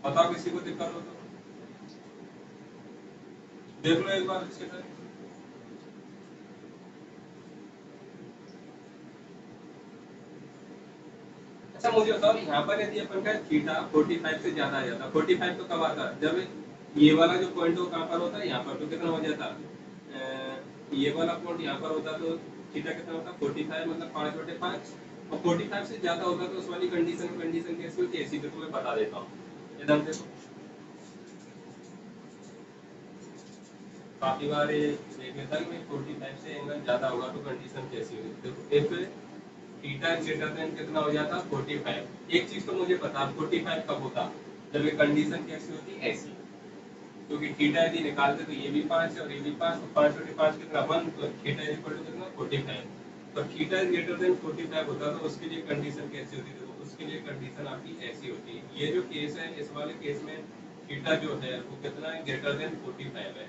बताओ किसी को दिक्कत हो तो देख लो एक बार अच्छे से। अच्छा मुझे बताओ यहाँ पर यदि अपन का थीटा 45 से ज्यादा आ जाता, 45 तो कब आता, जब ये वाला जो पॉइंट हो कहाँ पर होता है, यहाँ पर, तो कितना हो जाता, ये वाला पॉइंट यहाँ पर होता तो थीटा कितना होता 45 मतलब 5/5, और 45 से ज्यादा होता तो उस वाली कंडीशन कैसी होती है, ऐसी तो तुम्हें बता देता हूँ एकदम। देखो काफी बार ये देख लेता कि भाई 45 से एंगल ज्यादा होगा तो कंडीशन कैसी होगी। देखो एक थीटा ग्रेटर देन कितना हो जाता 45, एक चीज तो मुझे पता 45 कब होता, जब ये कंडीशन कैसी होती ऐसी, क्योंकि थीटा यदि निकालते तो ये भी 5 है और ये भी 5, तो 5/5 कितना 1, तो थीटा इक्वल टू कितना 45, तो थीटा ग्रेटर देन 45 होता तो उसके लिए कंडीशन कैसी होती, तो उसके लिए कंडीशन आपकी ऐसी होती है। ये जो केस है इस वाले केस में थीटा जो है वो कितना है, ग्रेटर देन 45 है,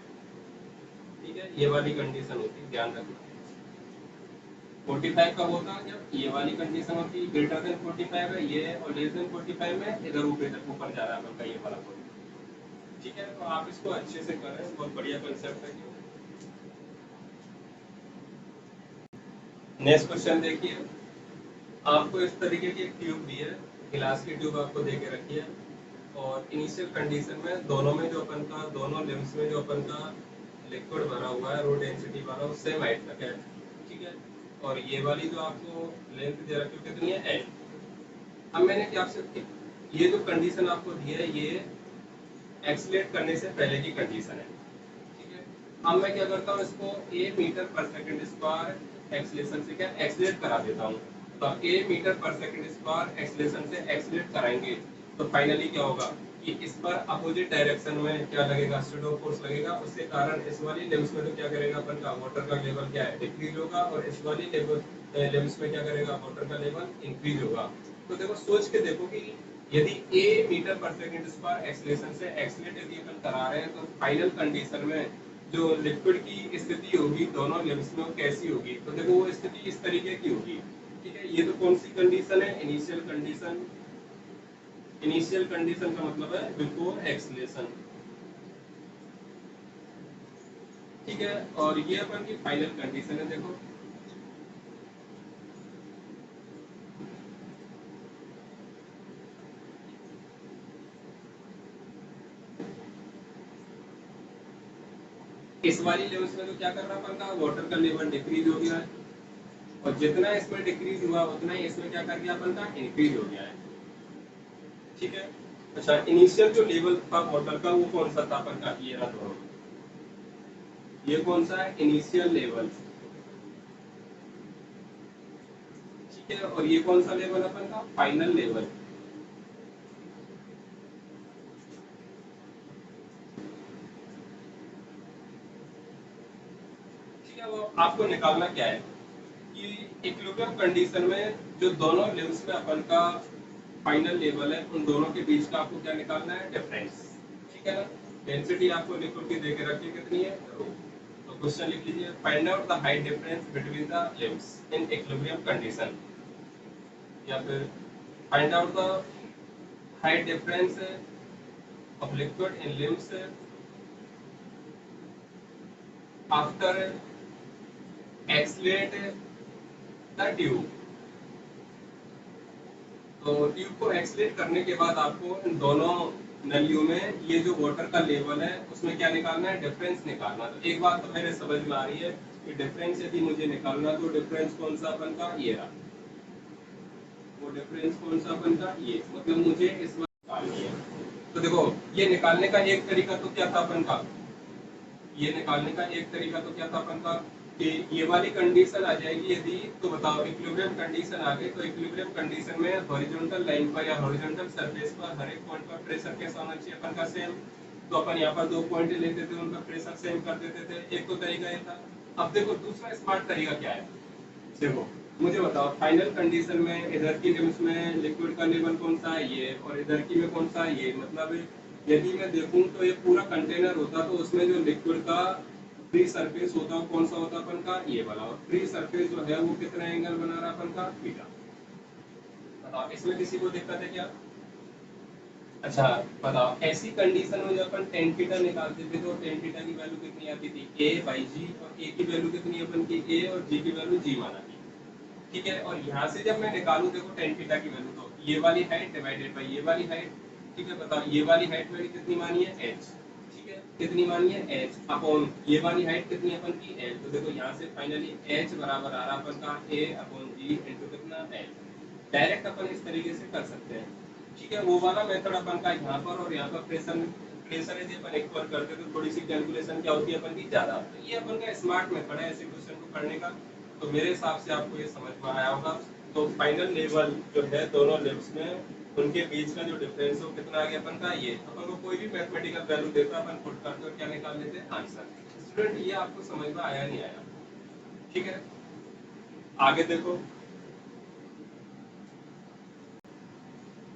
ठीक है, ये वाली कंडीशन होती है, ध्यान रखना। 45 कब होता है, जब ये वाली कंडीशन होती है ग्रेटर देन 45 है ये, और लेस देन 45 में इधर ऊपर जा रहा है आपका ये वाला पॉइंट, ठीक है। तो आप इसको अच्छे से करें, बहुत बढ़िया कंसेप्ट है। नेक्स्ट क्वेश्चन देखिए, आपको इस तरीके की एक ट्यूब दी है, गिलास की ट्यूब आपको दे के रखी है, और इनिशियल कंडीशन में दोनों में जो अपन का, दोनों लिम्स में जो अपन का लिक्विड भरा हुआ है रो डेंसिटी वाला वो सेम हाइट तक है, ठीक है, और ये वाली जो आपको लेंथ दे रखी है कितनी है एल। अब मैंने क्या आपसे, ये जो कंडीशन आपको दी है ये एक्सलेट करने से पहले की कंडीशन है, ठीक है। अब मैं क्या करता हूँ इसको ए मीटर पर सेकंड स्क्वायर एक्सीलरेशन से क्या एक्सीलरेट करा देता हूँ। तो a मीटर पर सेकंड स्क्वायर एक्सीलरेशन से एक्सीलरेट कराएंगे तो फाइनली क्या होगा कि इस पर अपोजिट डायरेक्शन में क्या लगेगा, स्यूडो फोर्स लगेगा। उसके कारण इस वाली लेवल्स में तो क्या करेगा अपन का वाटर का लेवल क्या है डिक्रीज होगा, और इस वाली लेवल्स में क्या करेगा वाटर का लेवल इंक्रीज होगा। तो देखो सोच के देखो कि यदि a मीटर पर सेकंड स्क्वायर एक्सीलरेशन से एक्सीलरेट यदि अपन करा रहे हैं तो फाइनल कंडीशन में जो लिक्विड की स्थिति होगी दोनों लेवल्स में वो कैसी होगी। तो देखो वो स्थिति इस तरीके की होगी। ठीक है, ये तो कौन सी कंडीशन है, इनिशियल कंडीशन। इनिशियल कंडीशन का मतलब है बिफोर एक्सीलरेशन। ठीक है, और ये अपन की फाइनल कंडीशन है। देखो इस वाली लेवल्स में तो क्या कर रहा अपन का वाटर का लेवल डिक्रीज हो गया है, और जितना इसमें डिक्रीज हुआ उतना ही इसमें क्या कर गया अपन का इंक्रीज हो गया है। ठीक है, अच्छा इनिशियल जो लेवल था वाटर का वो कौन सा था अपन का, ये रहा दोनों। ये कौन सा है इनिशियल लेवल। ठीक है, और ये कौन सा लेवल अपन का फाइनल लेवल। ठीक है, वो आपको निकालना क्या है कि इक्विलिब्रियम कंडीशन में जो दोनों लेवल्स में अपन का फाइनल लेवल है उन दोनों के बीच का आपको क्या निकालना है, डिफरेंस। ठीक है ना, डेंसिटी आपको लिक्विड की देके रखी है कितनी है, रो। तो क्वेश्चन लिख लीजिए, find out the height difference between the levels in equilibrium condition, या फिर find out the height difference of liquid in limbs after accelerate the tube. तो ट्यूब को एक्सलेट करने के बाद आपको इन दोनों नलियों में ये जो वाटर का लेवल है उसमें क्या निकालना है, डिफरेंस निकालना। तो एक बात तो मेरे समझ में आ रही है कि डिफरेंस यदि मुझे निकालना तो डिफरेंस कौन सा अपन का, ये रहा। वो डिफरेंस कौन सा अपन का, ये मतलब मुझे इस बार निकालनी है। तो देखो ये निकालने का एक तरीका तो क्या था अपन का, ये निकालने का एक तरीका तो क्या था अपन का कि ये वाली कंडीशन आ जाएगी यदि, तो बताओ इक्विलिब्रियम कंडीशन आ गई तो इक्विलिब्रियम कंडीशन में हॉरिजॉन्टल लाइन पर या हॉरिजॉन्टल सरफेस पर हर एक पॉइंट पर प्रेशर कैसा होना चाहिए अपन का, सेम। तो अपन यहाँ पर दो पॉइंट लेते थे उनका प्रेशर सेम कर देते थे, एक तो तरीका ये था। अब देखो दूसरा स्मार्ट तरीका क्या है। देखो मुझे बताओ फाइनल कंडीशन में इधर की लिम्स में लिक्विड का लेवल कौन सा है, ये, और इधर की में कौन सा है, ये। मतलब यदि मैं देखूं तो ये पूरा कंटेनर होता तो उसमें जो लिक्विड का फ्री सरफेस होता है कौन सा होता अपन का, ये वाला। और फ्री सरफेस जो है वो कितना एंगल बना रहा अपन का, थीटा। बताओ इसमें किसी को दिक्कत है क्या। अच्छा बताओ ऐसी कंडीशन में जब अपन टेन थीटा निकालते थे तो टेन थीटा की वैल्यू कितनी आती थी, ए बाई जी, और ए की वैल्यू कितनी अपन की, ए, और जी की वैल्यू जी माना थी। ठीक है, और यहाँ से जब मैं निकालू देखो टेन थीटा की वैल्यू, तो ये वाली हाइट डिवाइडेड बाय ये वाली हाइट। ठीक है, बताओ ये वाली हाइट मेरी कितनी मानी है, एच। ठीक है, कितनी मानी है, एच अपॉन ये वाली हाइट कितनी है अपन की, एल। तो देखो यहाँ से फाइनली एच बराबर आ रहा अपन का ए अपॉन जी इंटू कितना, एल। डायरेक्ट अपन इस तरीके से कर सकते हैं। ठीक है, वो वाला मेथड अपन का यहाँ पर, और यहाँ पर प्रेशर प्रेशर यदि अपन इक्वल करते तो थोड़ी सी कैलकुलेशन क्या होती है अपन की ज्यादा। तो ये अपन का स्मार्ट मेथड है ऐसे क्वेश्चन को करने का। तो मेरे हिसाब से आपको ये समझ में आया होगा। तो फाइनल लेवल जो है दोनों लेवल्स में उनके बीच का जो डिफरेंस है वो कितना आ गया अपन का, ये। अपन को कोई भी मैथमेटिकल वैल्यू देता है अपन पुट करते और क्या निकाल लेते हैं, आंसर। स्टूडेंट ये आपको समझ में आया नहीं आया। ठीक है, आगे देखो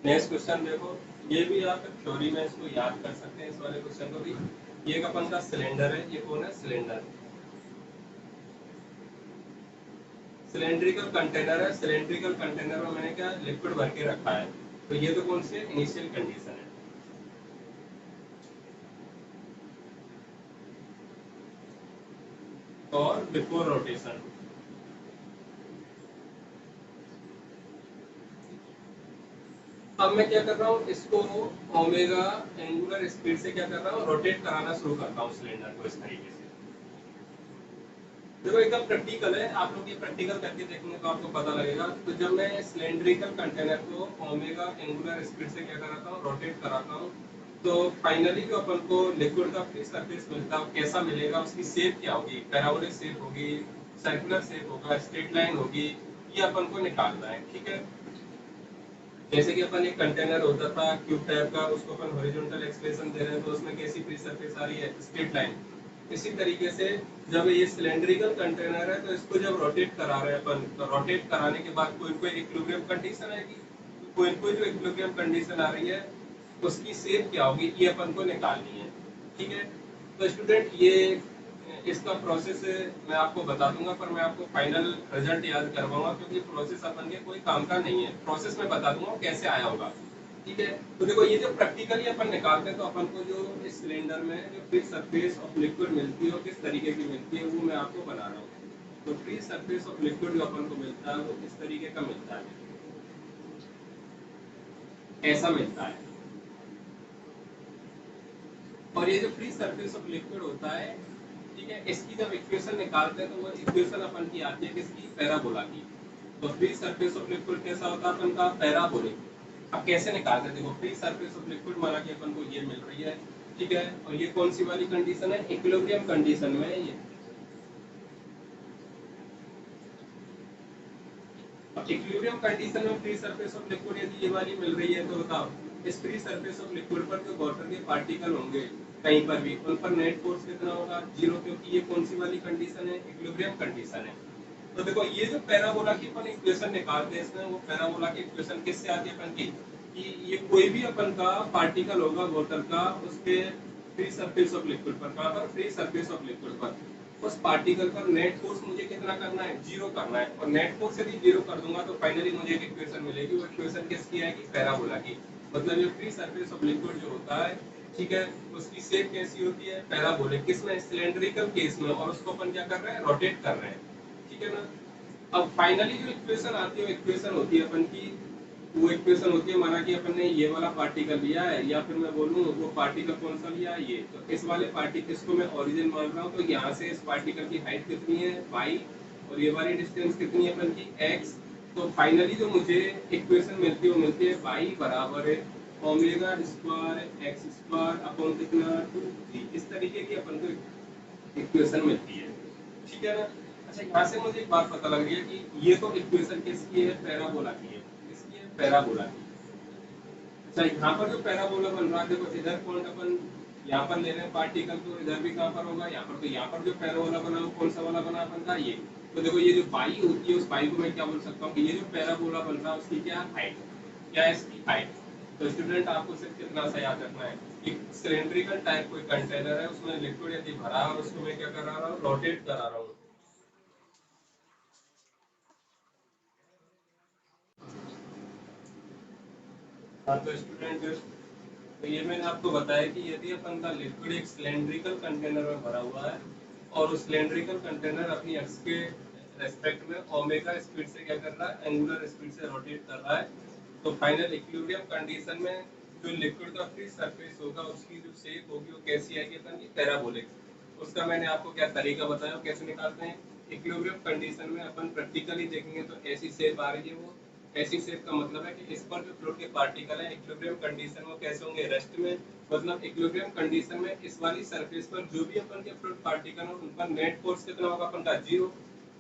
नेक्स्ट क्वेश्चन देखो। ये भी आप थ्योरी में इसको याद कर सकते हैं, इस वाले क्वेश्चन को भी। ये एक अपन का सिलेंडर है, ये कौन है, सिलेंडर। सिलेंड्रिकल कंटेनर है, सिलेंड्रिकल कंटेनर में मैंने क्या लिक्विड भर के रखा है। तो ये तो कौन सी इनिशियल कंडीशन है। और बिफोर रोटेशन। अब मैं क्या कर रहा हूँ, इसको ओमेगा एंगुलर स्पीड से क्या कर रहा हूँ, रोटेट कराना शुरू करता हूँ सिलेंडर को इस तरीके से। देखो एकदम प्रैक्टिकल है, आप लोग ये प्रैक्टिकल करके देखेंगे तो आपको पता लगेगा। तो जब मैं सिलेंड्रिकल कंटेनर को ओमेगा एंगुलर स्पीड से क्या कराता हूँ, रोटेट कराता हूँ, तो फाइनली जो अपन को लिक्विड का फ्री सरफेस मिलता है कैसा मिलेगा, उसकी शेप क्या होगी, पैराबोलिक शेप होगी, सर्कुलर शेप होगा, स्ट्रेट लाइन होगी, ये अपन को निकालना है। ठीक है, जैसे कि अपन एक कंटेनर होता था क्यूब टाइप का, उसको अपन हॉरिजॉन्टल एक्सप्रेशन दे रहे हैं तो उसमें कैसी फ्री सरफेस आ रही है, स्ट्रेट लाइन। इसी तरीके से जब ये सिलेंड्रिकल कंटेनर है तो इसको जब रोटेट करा रहे हैं अपन, तो रोटेट कराने के बाद कोई कोई इक्विलिब्रियम कंडीशन आएगी, तो कोई कोई जो इक्विलिब्रियम कंडीशन आ रही है उसकी शेप क्या होगी, ये अपन को निकालनी है। ठीक है, तो स्टूडेंट ये इसका प्रोसेस मैं आपको बता दूंगा, पर मैं आपको फाइनल रिजल्ट याद करवाऊंगा, क्योंकि प्रोसेस अपन के कोई काम का नहीं है। प्रोसेस मैं बता दूंगा कैसे आया होगा। ठीक है, तो देखो ये जो प्रैक्टिकली अपन निकालते हैं तो अपन को जो इस सिलेंडर में जो फ्री सरफेस ऑफ लिक्विड मिलती है वो किस तरीके की मिलती है, वो मैं आपको बना रहा हूँ। तो फ्री सरफेस ऑफ लिक्विड जो अपन को मिलता है वो किस तरीके का मिलता है, ऐसा मिलता है। और ये जो फ्री सरफेस ऑफ लिक्विड होता है, ठीक है, इसकी जब इक्वेशन निकालते हैं तो वो इक्वेशन अपन की आती है किसकी, पैराबोला की। तो फ्री सरफेस ऑफ लिक्विड कैसा होता है अपन का, पैराबोलिक। अब कैसे निकालते हैं, देखो फ्री सरफेस ऑफ लिक्विड माना कि अपन को ये मिल रही है, ठीक है, और ये कौन सी वाली कंडीशन है, इक्विलिब्रियम कंडीशन में है ये। अब इक्विलिब्रियम कंडीशन में फ्री सरफेस ऑफ लिक्विड यदि ये वाली मिल रही है तो बताओ इस फ्री सरफेस ऑफ लिक्विड पर जो वाटर के पार्टिकल होंगे कहीं पर भी, उन पर नेट फोर्स कितना होगा, जीरो, क्योंकि ये कौन सी वाली कंडीशन है, इक्विलिब्रियम कंडीशन है। तो देखो ये जो पैराबोला की अपन इक्वेशन निकालते हैं इसमें, वो पैराबोला की इक्वेशन किससे आती है अपन की, कि ये कोई भी अपन का पार्टिकल होगा वाटर का, उसके फ्री सरफेस ऑफ लिक्विड पर, कहां पर, फ्री सरफेस ऑफ लिक्विड पर, उस पार्टिकल पर नेट फोर्स मुझे कितना करना है, जीरो करना है। और नेट फोर्स यदि जीरो कर दूंगा तो फाइनली मुझे एक इक्वेशन मिलेगी, वो इक्वेशन किसकी आएगी, पैराबोला की। मतलब ये फ्री सरफेस ऑफ लिक्विड जो होता है, ठीक है, उसकी शेप कैसी होती है, पैराबोलिक, किसमें, सिलेंड्रिकल केस में, और उसको अपन क्या कर रहे हैं, रोटेट कर रहे हैं। ठीक है ना। अब फाइनली जो इक्वेशन आती है वो इक्वेशन होती है अपन की, वो इक्वेशन होती है, माना कि अपन ने ये वाला पार्टिकल लिया है, या फिर मैं बोलूँ वो पार्टिकल कौन सा लिया है, ये, तो इस वाले पार्टिकल, इसको मैं ओरिजिन मान रहा हूँ, तो यहाँ से इस पार्टिकल की हाइट कितनी है, y, और ये वाली डिस्टेंस कितनी है अपन की, x। तो फाइनली जो मुझे इक्वेशन मिलती है वो मिलती है y बराबर है omega square x square upon कितना 2g, इस तरीके की अपन को इक्वेशन मिलती है। ठीक है ना। अच्छा, यहाँ से मुझे एक बात पता लग रही है कि ये तो इक्वेशन किसकी है, पैराबोला की है, किसकी है, पैराबोला की। अच्छा, यहाँ पर जो पैराबोला बन रहा है, देखो इधर पॉइंट अपन यहाँ पर ले रहे हैं पार्टिकल, तो इधर भी कहाँ पर होगा, यहाँ पर। तो यहाँ पर जो पैराबोला बना वो कौन सा वाला बना अपन का, ये। तो देखो ये जो पाई होती है, उस पाई को मैं क्या बोल सकता हूँ कि ये जो पैराबोला बन रहा है उसकी क्या हाइट, क्या है इसकी हाइट। तो स्टूडेंट आपको सिर्फ कितना सा याद रखना है, एक सिलेंड्रिकल टाइप कोई कंटेनर है, उसमें लिक्विड यदि भरा है और उसको मैं क्या करा रहा हूँ, रोटेट करा रहा हूँ। हाँ, तो स्टूडेंट, तो ये मैंने आपको बताया कि यदि अपन का लिक्विड एक सिलेंड्रिकल कंटेनर में भरा हुआ है और उस सिलेंड्रिकल कंटेनर अपनी एक्स के रेस्पेक्ट में ओमेगा स्पीड से क्या कर रहा है, एंगुलर स्पीड से रोटेट कर रहा है, तो फाइनल इक्विलिब्रियम कंडीशन में जो लिक्विड का फ्री सरफेस होगा उसकी जो शेप होगी वो कैसी आएगी अपन की, पैराबोलिक। उसका मैंने आपको क्या तरीका बताया, कैसे निकालते हैं। इक्विलिब्रियम कंडीशन में अपन प्रैक्टिकली देखेंगे तो ऐसी शेप आ रही है, वो ऐसी शेप का मतलब है कि इस पर जो फ्लूइड के पार्टिकल है इक्विलिब्रियम कंडीशन में कैसे होंगे, रेस्ट में। मतलब इक्विलिब्रियम कंडीशन में इस वाली सरफेस पर जो भी अपन के फ्लूइड पार्टिकल हो उन पर नेट फोर्स कितना होगा अपन का, जीरो।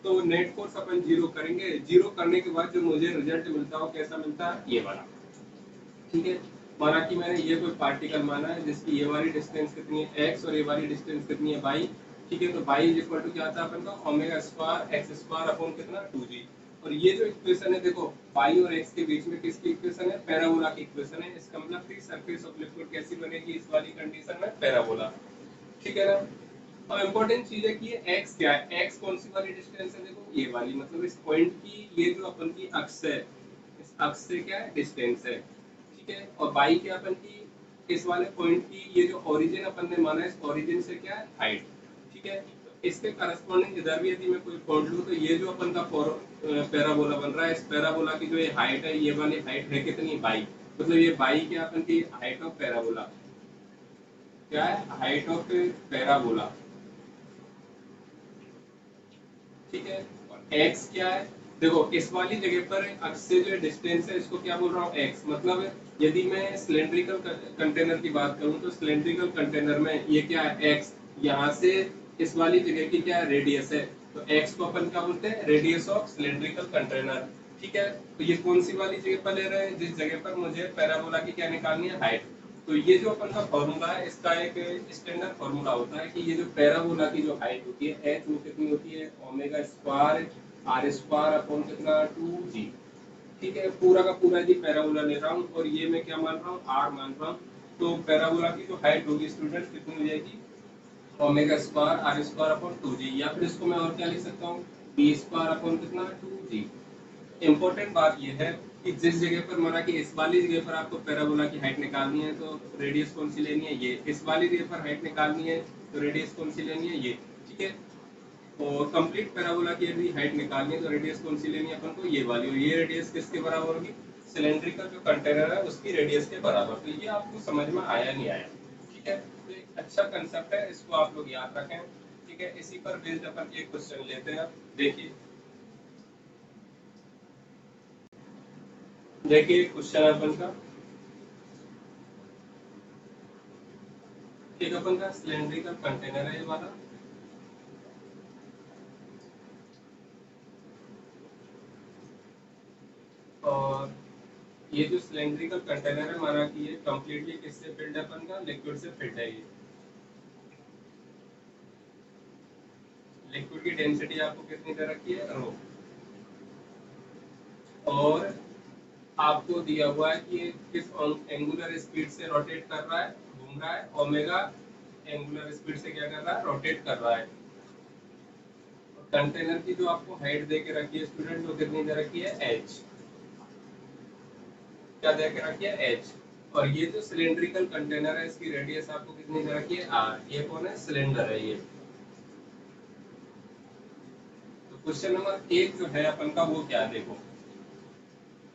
तो नेट फोर्स अपन जीरो करेंगे, जीरो करने के बाद जो मुझे रिजल्ट मिलता हो कैसा मिलता है, ये वाला। ठीक है, माना कि मैंने ये कोई पार्टिकल माना है जिसकी ये वाली डिस्टेंस कितनी है, x, और ये वाली डिस्टेंस कितनी है, y। ठीक है, तो y इज इक्वल टू क्या आता है अपन का, omega square x square upon कितना 2g। और ये जो इक्वेशन है देखो y और x के बीच में किसकी इक्वेशन है, पैराबोला की इक्वेशन है। इसका मतलब फ्री सरफेस ऑफ लिक्विड कैसी बनेगी इस वाली कंडीशन में, पैराबोला। ठीक है ना। अब इम्पोर्टेंट चीज है कि ये x क्या है, x कौन सी वाली डिस्टेंस है, देखो ये वाली, मतलब इस पॉइंट की ये जो अपन की अक्ष है, इस अक्ष से क्या है, डिस्टेंस है। ठीक है, और बाई क्या अपन की इस वाले पॉइंट की ये जो ओरिजिन अपन ने माना है, इस ओरिजिन से क्या है, हाइट। ठीक है, तो इसके करस्पॉन्डिंग इधर भी यदि मैं कोई पॉइंट लूं तो ये जो अपन का पैराबोला बन रहा है, इस पैराबोला की जो ये हाइट है, ये वाली हाइट है कितनी, बाई। मतलब ये बाई क्या अपन की हाइट ऑफ पैराबोला, क्या है, हाइट ऑफ पैराबोला। ठीक है, और x क्या है, देखो इस वाली जगह पर अक्ष से जो डिस्टेंस है इसको क्या बोल रहा हूँ, x। मतलब यदि मैं सिलेंड्रिकल कंटेनर की बात करूँ तो सिलेंड्रिकल कंटेनर में ये क्या है, x। यहाँ से इस वाली जगह की क्या रेडियस है, तो एक्स को अपन क्या बोलते हैं, रेडियस ऑफ सिलेंड्रिकल कंटेनर। ठीक है, तो ये कौन सी वाली जगह पर ले रहे हैं, जिस जगह पर मुझे पैराबोला की क्या निकालनी है, हाइट। तो ये जो अपन का फॉर्मूला है, इसका एक स्टैंडर्ड फॉर्मूला होता है कि ये जो पैराबोला की जो हाइट होती है एच, वो कितनी होती है, omega square R square upon कितना 2g। ठीक है, पूरा का पूरा जी पैराबोला ले रहा हूँ और ये मैं क्या मान रहा हूँ, आर मान रहा हूँ। तो पैराबोला की जो हाइट होगी स्टूडेंट कितनी हो जाएगी, omega square R square upon 2g, या फिर इसको मैं और क्या लिख सकता हूँ, बी स्क्वायर अपॉन कितना 2g। इम्पोर्टेंट बात यह है कि जिस जगह पर माना कि इस वाली जगह पर आपको पैराबोला की हाइट निकालनी है तो रेडियस कौन सी लेनी है, ये। इस वाली जगह पर हाइट निकालनी है तो रेडियस कौन सी लेनी है, ये। ठीक है, और कंप्लीट पैराबोला की यदि हाइट निकालनी है तो रेडियस कौन सी लेनी है अपन को, ये वाली। और ये रेडियस किसके बराबर होगी, सिलेंड्रिकल जो कंटेनर है उसकी रेडियस के बराबर। तो ये आपको समझ में आया नहीं आया। ठीक है, तो एक अच्छा कंसेप्ट है, इसको आप लोग याद रखें। ठीक है, इसी पर बेस्ड अपन एक क्वेश्चन लेते हैं। देखिए देखिए क्वेश्चन अपन का, एक अपन का सिलेंड्रिकल कंटेनर है ये वाला, और ये जो सिलेंड्रिकल कंटेनर है माना कि ये कंप्लीटली किससे फिल्ड है, अपन का लिक्विड से फिल्ड है। ये लिक्विड की डेंसिटी आपको कितनी दे रखी है, रो। और आपको दिया हुआ है कि ये किस एंगुलर स्पीड से रोटेट कर रहा है, घूम रहा है, ओमेगा एंगुलर स्पीड से क्या कर रहा है, रोटेट कर रहा है। कंटेनर की जो आपको हाइट दे के रखी है स्टूडेंट, वो कितनी दे रखी है, एच। क्या दे के रखी है, एच। और ये जो सिलेंड्रिकल कंटेनर है इसकी रेडियस आपको कितनी दे रखी है, आर। ये कौन है, सिलेंडर है ये। तो क्वेश्चन नंबर एक जो है अपन का वो क्या है, देखो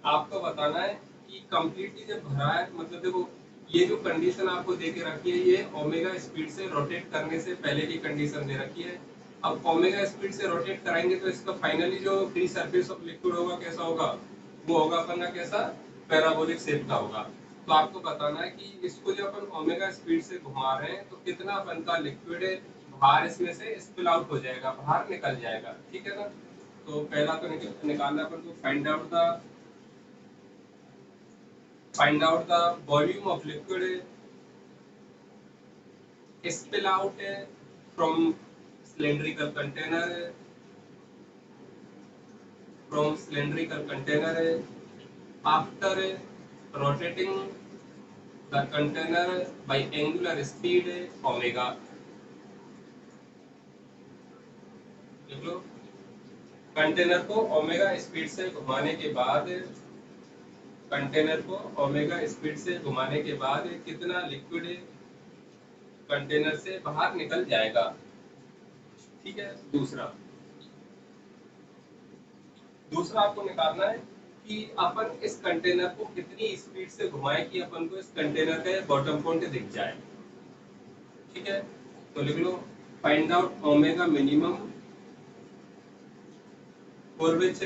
आपको बताना है कि कंप्लीटली जब भरा है, मतलब देखो ये जो कंडीशन आपको दे के रखी है ये ओमेगा स्पीड से रोटेट करने से पहले की कंडीशन दे रखी है। अब ओमेगा स्पीड से रोटेट कराएंगे तो इसका फाइनली जो फ्री सरफेस ऑफ लिक्विड होगा कैसा होगा, वो होगा अपन का कैसा, पैराबोलिक शेप का होगा। तो आपको बताना है कि इसको जो अपन ओमेगा स्पीड से घुमा रहे हैं तो कितना अपन का लिक्विड बाहर इसमें से स्पिल आउट हो जाएगा, बाहर निकल जाएगा। ठीक है ना, तो पहला तो निकालना अपन को, find out the volume of liquid spill out from cylindrical container after rotating the container by angular speed omega। देख लो, कंटेनर को ओमेगा स्पीड से घुमाने के बाद, कंटेनर को ओमेगा स्पीड से घुमाने के बाद कितना लिक्विड कंटेनर से बाहर निकल जाएगा। ठीक है, दूसरा आपको निकालना है कि अपन इस कंटेनर को कितनी स्पीड से घुमाएं कि अपन को इस कंटेनर का बॉटम पॉइंट दिख जाए। ठीक है, तो लिख लो, find out omega minimum for which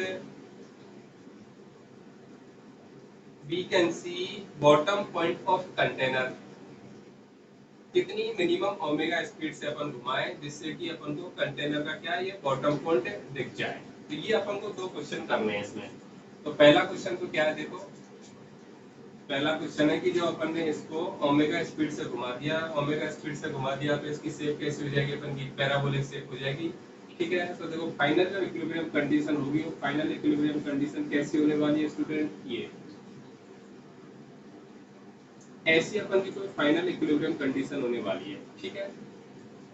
we can see bottom point of container. कितनी मिनिमम ओमेगा स्पीड से अपन घुमाएं जिससे कि अपन को कंटेनर का क्या है, ये बॉटम पॉइंट दिख जाए। तो ये अपन को दो क्वेश्चन करने हैं इसमें। तो पहला क्वेश्चन तो क्या है, देखो पहला क्वेश्चन है कि जो अपन ने इसको ओमेगा स्पीड से घुमा दिया, ओमेगा स्पीड से घुमा दिया तो इसकी शेप कैसी हो जाएगी, अपन की पैराबोलिक शेप हो जाएगी। ठीक है, तो देखो फाइनल जो इक्विलिब्रियम कंडीशन होगी, वो फाइनल इक्विलिब्रियम कंडीशन कैसी होने वाली है स्टूडेंट, ये ऐसी अपन की कोई फाइनल इक्विलिब्रियम कंडीशन होने वाली है। ठीक है,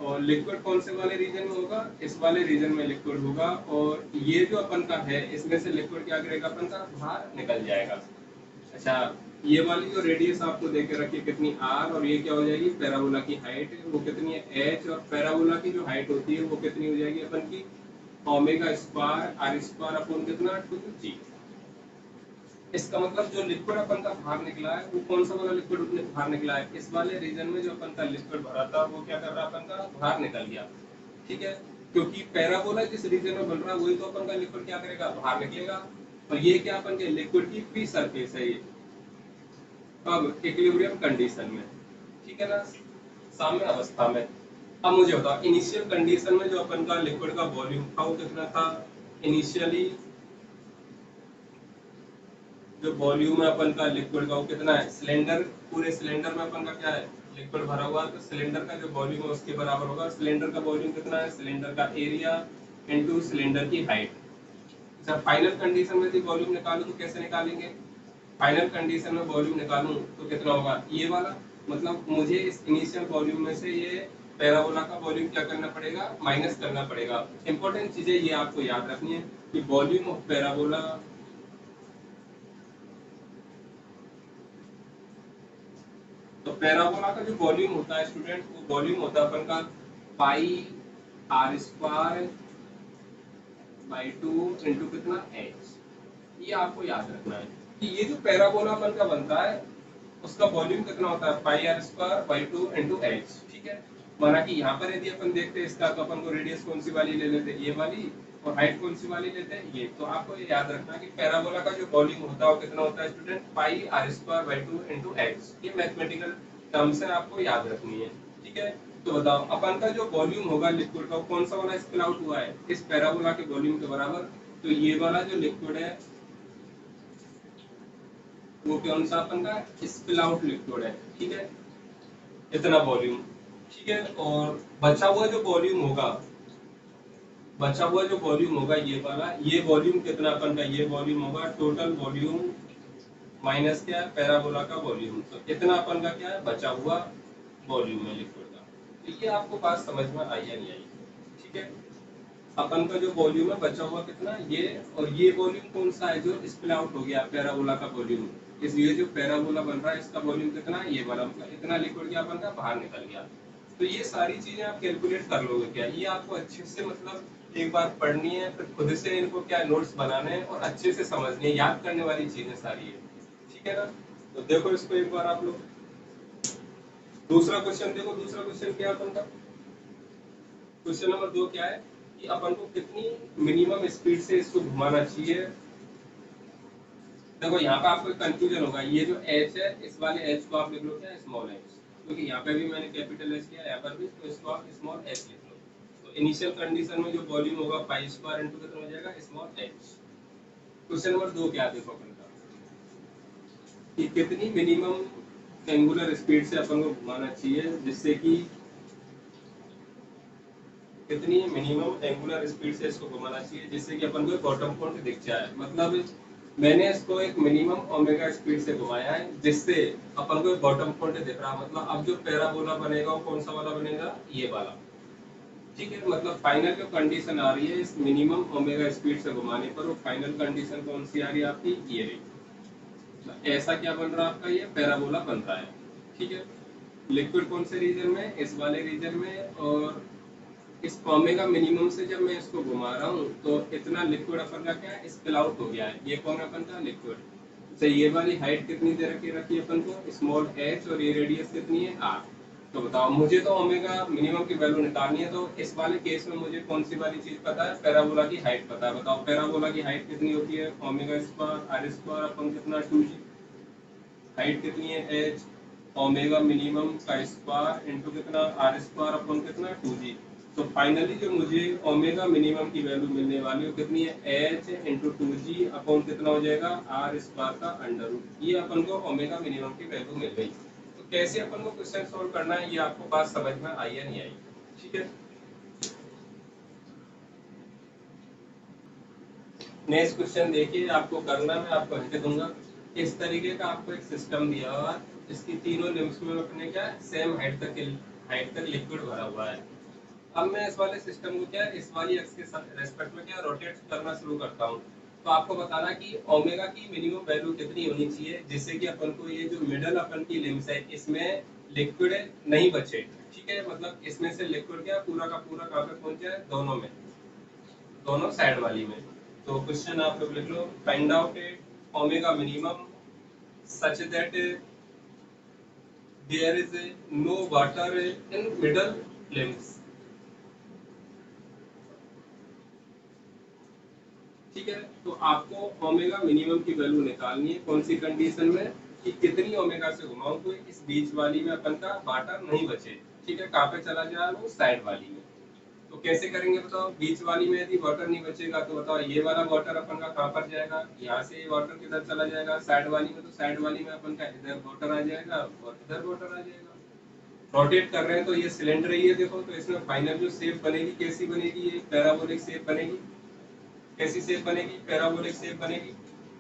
और लिक्विड कौन से वाले रीजन में होगा, इस वाले रीजन में लिक्विड होगा, और ये जो अपन का है इसमें से लिक्विड क्या करेगा, अपन का बाहर निकल जाएगा। अच्छा, ये वाली जो रेडियस आपको देके रखी कितनी, आर, और ये क्या हो जाएगी, पैराबोला की हाइट वो कितनी है, एच, और पैराबोला की जो हाइट होती है वो कितनी हो जाएगी अपन की, omega square R square upon कितना 2g। इसका मतलब जो लिक्विड अपन का बाहर निकला है वो कौन सा वाला लिक्विड बाहर निकला है, इस वाले रीजन में जो अपन का लिक्विड भरा था वो क्या कर रहा है, अपन का बाहर निकल गया। ठीक है, क्योंकि पैराबोला जिस रीजन में बन रहा है वही तो अपन का लिक्विड क्या करेगा, बाहर निकलेगा। और ये क्या अपन के लिक्विड की फ्री सरफेस है ये, अब इक्विलिब्रियम कंडीशन में। ठीक है ना, साम्य अवस्था में। अब मुझे बताओ इनिशियल कंडीशन में जो अपन का लिक्विड का वॉल्यूम था वो कितना था? इनिशियली जो वॉल्यूम है अपन का लिक्विड का वो कितना है? सिलेंडर, पूरे सिलेंडर में अपन का क्या है? लिक्विड भरा हुआ है, तो सिलेंडर का जो वॉल्यूम है उसके बराबर होगा। सिलेंडर का वॉल्यूम कितना है? सिलेंडर का एरिया इनटू सिलेंडर की हाइट। अच्छा, फाइनल कंडीशन में यदि वॉल्यूम निकालूं तो कैसे निकालेंगे? फाइनल कंडीशन में वॉल्यूम निकालूं तो कितना होगा? ये वाला, मतलब मुझे इस इनिशियल वॉल्यूम में से ये पैराबोला का वॉल्यूम क्या करना पड़ेगा? माइनस करना पड़ेगा। इंपॉर्टेंट चीजें ये आपको याद रखनी है कि वॉल्यूम ऑफ पैराबोला, तो पैराबोला का जो वॉल्यूम होता है स्टूडेंट, वो वॉल्यूम होता है अपन का pi R square by two into कितना? एच। ये आपको याद रखना है कि ये जो पैराबोला अपन का बनता है उसका वॉल्यूम कितना होता है? Pi R square by two into H. ठीक है, माना कि यहाँ पर यदि अपन देखते हैं इसका, तो अपन को रेडियस कौन सी वाली ले लेते? ये वाली। और हाइट कौन सी वाली लेते हैं? ये। तो आपको ये याद रखना कि पैराबोला का जो वॉल्यूम होता है वो कितना होता है student? Pi R square by two into H. ये मैथमेटिकल टर्म्स है, आपको याद रखनी है। ठीक है, तो बताओ अपन का जो वॉल्यूम होगा लिक्विड का, कौन सा वाला स्पिल आउट हुआ है? इस पैराबोला के वॉल्यूम के बराबर। तो ये वाला जो लिक्विड है वो कौन सा अपन का? स्पिल आउट लिक्विड है। ठीक है, इतना वॉल्यूम। ठीक है, और बचा हुआ जो वॉल्यूम होगा, बचा हुआ जो वॉल्यूम होगा ये वाला, ये वॉल्यूम कितना अपन का? ये वॉल्यूम होगा टोटल वॉल्यूम माइनस क्या है? पैराबोला का वॉल्यूम। तो इतना अपन का क्या है? बचा हुआ वॉल्यूम है लिक्विड का। तो ये आपको बात समझ में आई या नहीं आई? ठीक है, अपन का जो वॉल्यूम है बचा हुआ कितना? ये। और ये वॉल्यूम कौन सा है जो स्पिल आउट हो गया? पैराबोला का वॉल्यूम। इसलिए जो पैराबोला बन रहा है इसका वॉल्यूम कितना है? ये वाला, मतलब इतना लिक्विड क्या अपन का बाहर निकल गया। तो ये सारी चीजें आप कैलकुलेट कर लोगे क्या? ये आपको अच्छे से, मतलब एक बार पढ़नी है, फिर खुद से इनको क्या नोट्स बनाने हैं और अच्छे से समझनी है, याद करने वाली चीजें सारी है। ठीक है ना? तो देखो इसको एक बार आप लोग। दूसरा क्वेश्चन देखो, दूसरा क्वेश्चन क्या है अपन का? क्वेश्चन नंबर 2 क्या है कि अपन को कितनी मिनिमम स्पीड से इसको घुमाना चाहिए? देखो यहाँ पे आपको कंफ्यूजन होगा, ये जो एच है इस वाले एच को आप लिख लो क्या? Small H. क्योंकि यहाँ पे भी मैंने कैपिटल एच किया, यहाँ पर भी, तो इसको आप स्मॉल एच लिख लो। तो इनिशियल कंडीशन में जो वॉल्यूम होगा पाई स्क्वायर इंटू कितना हो जाएगा? Small H. क्वेश्चन नंबर 2 क्या देखो अपन का कि कितनी मिनिमम एंगुलर स्पीड से अपन को घुमाना चाहिए जिससे कि, कितनी मिनिमम एंगुलर स्पीड से इसको घुमाना चाहिए जिससे कि अपन को बॉटम पॉइंट दिख जाए? मतलब मैंने इसको एक मिनिमम ओमेगा स्पीड से घुमाया है जिससे अपन को बॉटम पॉइंट दिख रहा। मतलब अब जो पैराबोला बनेगा वो कौन सा वाला बनेगा? ये वाला। ठीक है, मतलब फाइनल जो कंडीशन आ रही है इस मिनिमम ओमेगा स्पीड से घुमाने पर, वो फाइनल कंडीशन कौन सी आ रही है आपकी? ये रही। ऐसा क्या बन रहा है आपका? ये पैराबोला बन रहा है। ठीक है, लिक्विड कौन से रीजन में? इस वाले रीजन में। और इस ओमेगा मिनिमम से जब मैं इसको घुमा रहा हूँ तो इतना लिक्विड अपन का क्या है? स्पिल आउट हो गया है। ये कौन है अपन का? लिक्विड। तो ये वाली हाइट कितनी दे रखी रखी है अपन को? Small H. और ये रेडियस कितनी है? आर। तो बताओ, मुझे तो ओमेगा मिनिमम की वैल्यू निकालनी है, तो इस वाले केस में मुझे कौन सी वाली चीज पता है? पैराबोला की हाइट पता है। बताओ पैराबोला की हाइट कितनी होती है? Omega square R square upon कितना? 2g। हाइट कितनी है? एच। ओमेगा मिनिमम का स्क्वायर इंटू कितना? आर स्क्वायर अपन कितना? 2g। तो फाइनली जो मुझे ओमेगा मिनिमम की वैल्यू मिलने वाली है कितनी है? एच इंटू 2g अपन कितना हो जाएगा? आर स्क्वायर का अंडर रूट। ये अपन को ओमेगा मिनिमम की वैल्यू मिल गई। तो कैसे अपन को क्वेश्चन सोल्व करना है, ये आपको बात समझ में आई या नहीं आई? ठीक है, नेक्स्ट क्वेश्चन देखिए, आपको करना, मैं आपको हिंट दूंगा। इस तरीके का आपको एक सिस्टम दिया हुआ है, इसकी तीनों लिम्स में अपने क्या सेम हाइट तक लिक्विड भरा हुआ है। अब मैं इस वाले सिस्टम को क्या, इस वाली एक्स के रेस्पेक्ट में क्या रोटेट करना शुरू करता हूँ। तो आपको बताना कि ओमेगा की मिनिमम वैल्यू कितनी होनी चाहिए जिससे कि अपन को ये जो मिडल अपन की लिम्स है इसमें लिक्विड नहीं बचे। ठीक है, मतलब इसमें से लिक्विड क्या पूरा का पूरा कहाँ पे पहुंच जाए? दोनों में, दोनों साइड वाली में। तो क्वेश्चन आप लोग लिख लो, find out omega minimum such that there is no water in middle limbs. ठीक है, तो आपको ओमेगा मिनिमम की वैल्यू निकालनी है कौन सी कंडीशन में? कि कितनी ओमेगा से घुमाऊं तो इस बीच वाली में अपन का वाटर नहीं बचे। ठीक है, कहाँ पे चला जाए वो साइड वाली में। तो कैसे करेंगे बताओ, बीच वाली में यदि वाटर नहीं बचेगा तो बताओ ये वाला वाटर अपन का कहाँ पर जाएगा, यहाँ से वाटर किधर चला जाएगा साइड वाली में, तो साइड वाली में अपन का इधर वाटर आ जाएगा और इधर वाटर आ जाएगा। रोटेट कर रहे हैं तो ये सिलेंडर ही है देखो, तो इसमें फाइनल जो शेप बनेगी कैसी बनेगी, ये पैराबोलिक शेप बनेगी। कैसी शेप बनेगी, पैराबोलिक शेप बनेगी।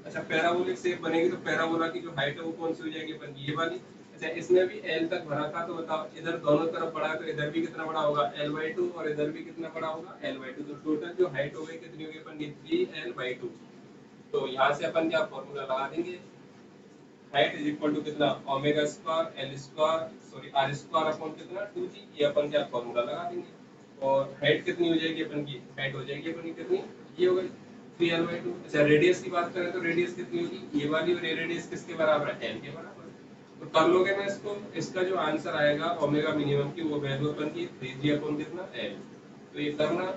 अच्छा पैराबोलिक शेप बनेगी तो पैराबोला की जो हाइट है वो कौन सी हो जाएगी अपन की, ये वाली। अच्छा इसमें भी एल तक भरा था तो बताओ इधर दोनों तरफ बढ़ा तो इधर भी कितना बड़ा होगा L/2 और इधर भी कितना बड़ा होगा L/2, तो टोटल जो हाइट हो गई कितनी होगी अपन की 3L/2। तो यहाँ से अपन क्या फॉर्मूला लगा देंगे, हाइट इज इक्वल टू कितना omega square L square sorry R square upon कितना 2g, ये अपन क्या फॉर्मूला लगा देंगे। और हाइट कितनी हो जाएगी अपन की, हाइट हो जाएगी अपन की कितनी, ये हो गई 3L/2। अच्छा रेडियस की बात करें तो रेडियस कितनी होगी, ये वाली और ये रेडियस किसके बराबर है, एल के बराबर। तो कर लोगे ना इसको, इसका जो आंसर आएगा ओमेगा मिनिमम की वो वैल्यू अपन की 3g अपॉन कितना एल। तो ये करना।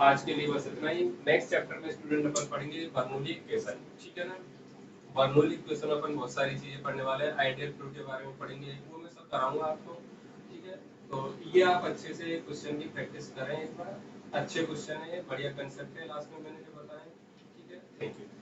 आज के लिए बस इतना ही। नेक्स्ट चैप्टर में स्टूडेंट अपन पढ़ेंगे बर्नौली इक्वेशन, ठीक है ना। बर्नौली इक्वेशन अपन बहुत सारी चीजें पढ़ने वाले हैं, आइडियल फ्लो के बारे में पढ़ेंगे, वो मैं सब कराऊंगा आपको, ठीक है। तो ये आप अच्छे से क्वेश्चन की प्रैक्टिस करें एक बार, अच्छे क्वेश्चन है, बढ़िया कंसेप्ट है लास्ट में मैंने जो बताया, ठीक है। Thank you.